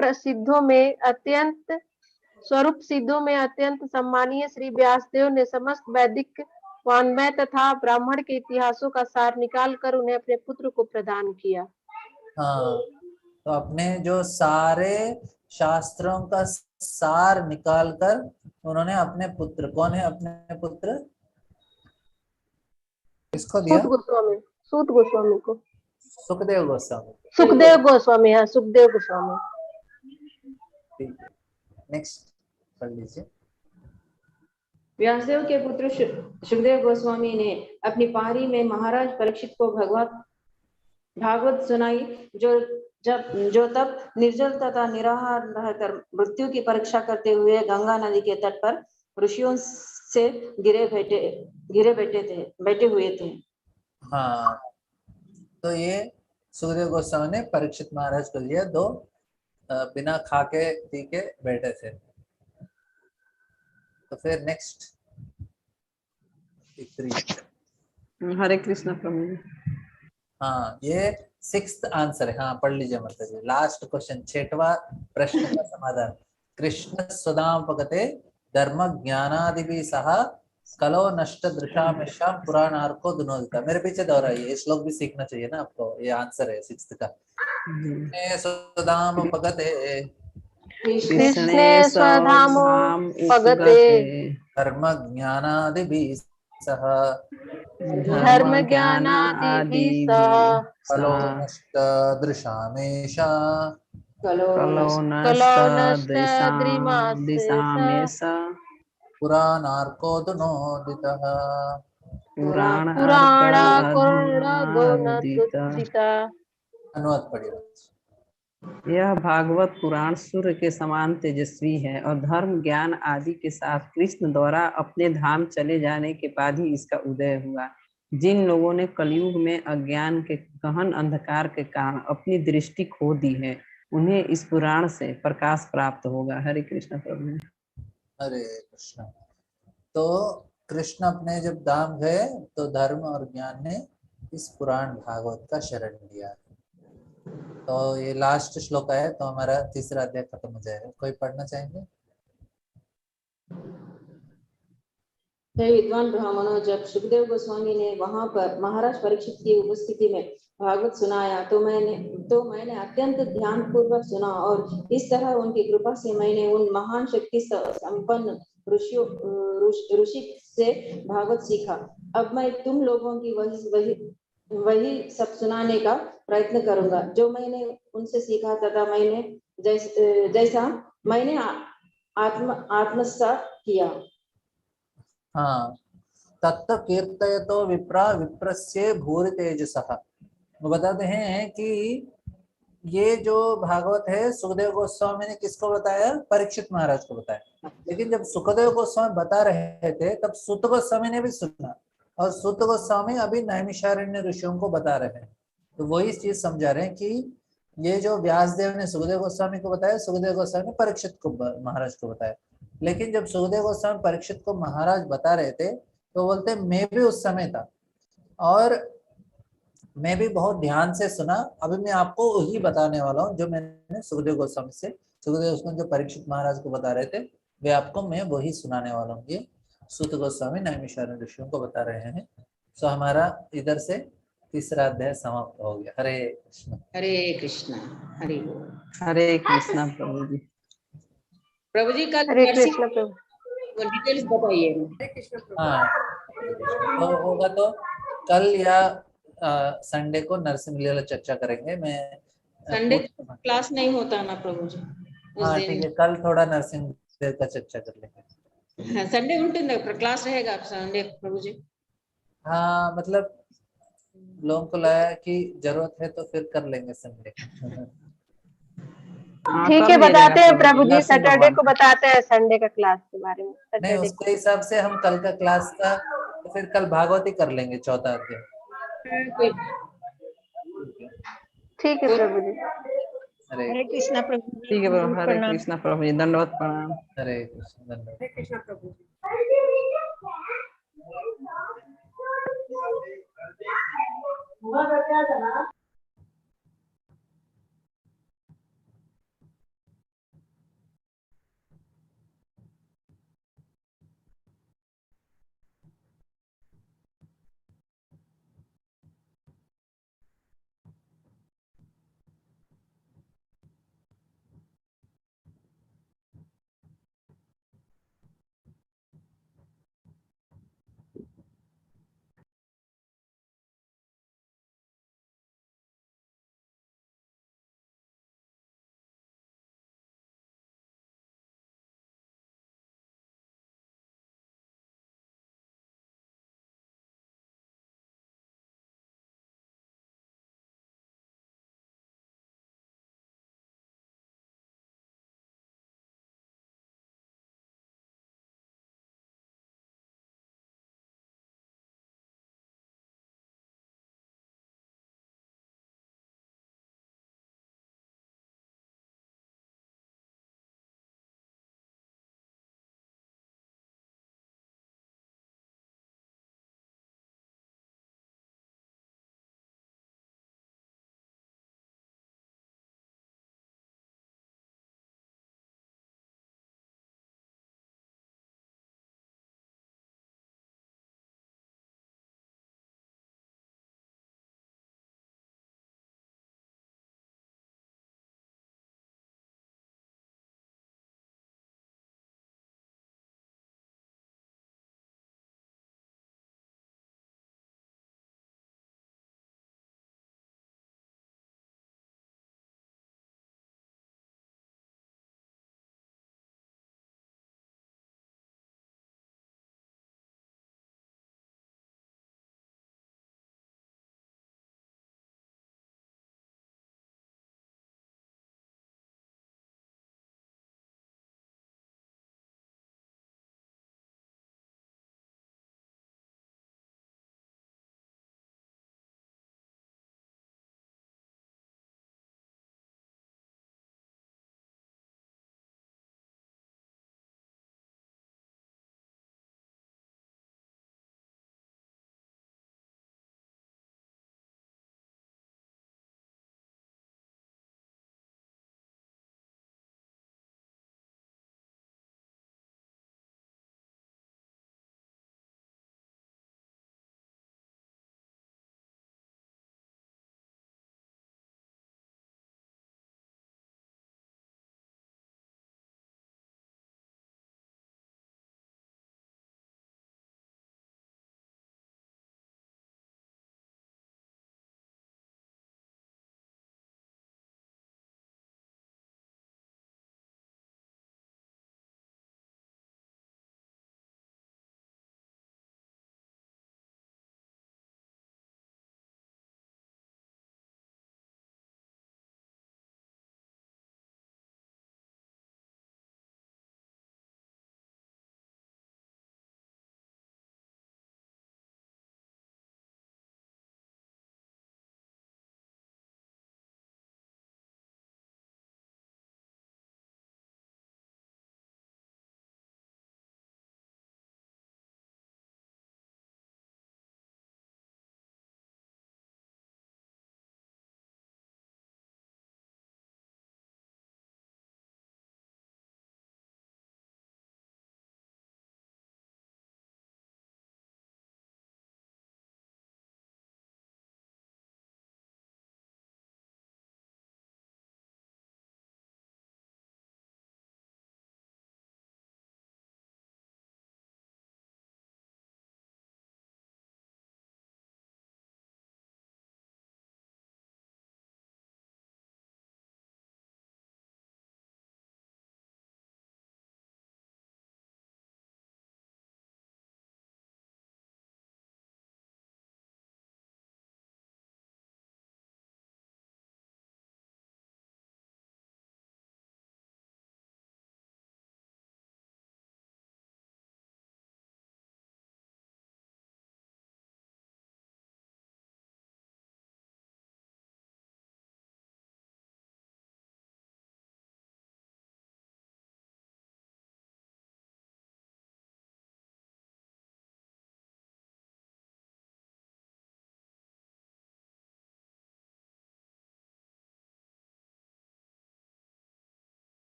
सिद्धों में अत्यंत सम्मानीय श्री व्यासदेव ने समस्त वैदिक वाङ्मय तथा ब्राह्मण के इतिहासों का सार निकालकर उन्हें अपने पुत्र को प्रदान किया। हाँ, तो अपने जो सारे शास्त्रों का सार निकालकर उन्होंने अपने पुत्र, कौन है अपने पुत्र, किसको दिया? सूत गोस्वामी को, सुखदेव गोस्वामी। सुखदेव गोस्वामी, हाँ सुखदेव गोस्वामी। नेक्स्ट पढ़ लीजिए। व्यासदेव के पुत्र सुखदेव गोस्वामी ने अपनी पारी में महाराज परीक्षित को भागवत सुनाई, जो तब निर्जल तथा निराहार रहकर मृत्यु की परीक्षा करते हुए गंगा नदी के तट पर ऋषियों से बैठे हुए थे। हाँ, तो ये सुखदेव गोस्वामी ने परीक्षित महाराज को दिया, दो बिना खा के पी के बैठे थे। तो फिर नेक्स्ट हरे कृष्ण प्रभु जी। हाँ, ये 6th आंसर है। हाँ, पढ़ लीजिए माता जी, लास्ट क्वेश्चन, 6वां प्रश्न का समाधान। कृष्ण स्वदामपगते धर्म ज्ञानादिभि सह कलो नष्ट दृशामेषां पुराणार्को दुनोदिता। मेरे पीछे दोहराइए, ये श्लोक भी सीखना चाहिए ना आपको, ये आंसर है 6th का। स्वदामपगते कृष्णे स्वधामोपगते धर्म ज्ञानादिभि सह धर्म ज्ञानादिभिः सह कलो नष्ट दृशामेषा पुराणार्कोदनोदितः। अनुवाद पढ़िए। यह भागवत पुराण सूर्य के समान तेजस्वी है और धर्म ज्ञान आदि के साथ कृष्ण द्वारा अपने धाम चले जाने के बाद ही इसका उदय हुआ। जिन लोगों ने कलयुग में अज्ञान के गहन अंधकार के कारण अपनी दृष्टि खो दी है, उन्हें इस पुराण से प्रकाश प्राप्त होगा। हरे कृष्ण प्रभु। हरे कृष्ण। तो कृष्ण अपने जब धाम गए तो धर्म और ज्ञान ने इस पुराण भागवत का शरण लिया। तो ये लास्ट श्लोक है, तो हमारा 3रा अध्याय खत्म हो जाएगा। कोई पढ़ना चाहेंगे? हे विद्वान ब्राह्मणों, जब सुखदेव गोस्वामी ने वहां पर महाराज परीक्षित की उपस्थिति में भागवत सुनाया तो मैंने अत्यंत ध्यान पूर्वक सुना, और इस तरह उनकी कृपा से मैंने उन महान शक्ति संपन्न ऋषि से भागवत सीखा। अब मैं तुम लोगों की वही सब सुनाने का प्रयत्न करूंगा जो मैंने उनसे सीखा तथा जैसा मैंने आत्मसात किया। हाँ, तत्व कीर्तयतो विप्रा विप्रस्य भूरि तेजसः। वो बताते हैं कि ये जो भागवत है सुखदेव गोस्वामी ने किसको बताया? परीक्षित महाराज को बताया। लेकिन जब सुखदेव गोस्वामी बता रहे थे तब सुत गोस्वामी ने भी सुना, और सुत गोस्वामी अभी नैमिषारण्य ऋषियों को बता रहे हैं। तो वही चीज समझा रहे हैं कि ये जो व्यासदेव ने सुखदेव गोस्वामी को बताया, सुखदेव गोस्वामी ने परीक्षित को महाराज को बताया। लेकिन जब सुखदेव गोस्वामी परीक्षित को महाराज बता रहे थे तो बोलते मैं भी उस समय था और मैं भी बहुत ध्यान से सुना। अभी मैं आपको वही बताने वाला हूँ जो मैंने सुखदेव गोस्वामी जो परीक्षित महाराज को बता रहे थे, वे आपको मैं वही सुनाने वाला हूँ। ये सुत गोस्वामी नैमिषारण्य ऋषियों को बता रहे हैं। सो हमारा इधर से 3रा अध्याय समाप्त हो गया। हरे कृष्ण। हरे कृष्ण। हरे कृष्ण प्रभु जी। प्रभु जी कल हरे कृष्ण प्रभु। डिटेल्स बताइए। हाँ, तो होगा तो कल या संडे को नरसिंह लीला चर्चा करेंगे। मैं संडे क्लास नहीं होता ना प्रभु जी? हाँ ठीक है, कल थोड़ा नरसिंह लीला का चर्चा कर लेंगे। संडे उल्टे क्लास रहेगा संडे प्रभु जी? हाँ मतलब लोगों को लगा कि जरूरत है तो फिर कर लेंगे संडे। हाँ, ठीक कर है, लिया बताते जाएगा हैं प्रभु जी, नरसिंह सैटरडे भगवान को का। बताते हैं संडे का क्लास के बारे में। नहीं सैटरडे उसके हिसाब से हम कल का क्लास का तो फिर कल भागवत ही कर लेंगे 14 अध्याय। ठीक है प्रभु जी। हरे हरे कृष्णा प्रभु जी, ठीक है प्रभु, हरे प्रणाम। कृष्णा प्रभु जी, दंडवत प्रणाम। हरे कृष्ण धन्यवाद। हरे कृष्णा प्रभु जी। हुआ तो क्या था ना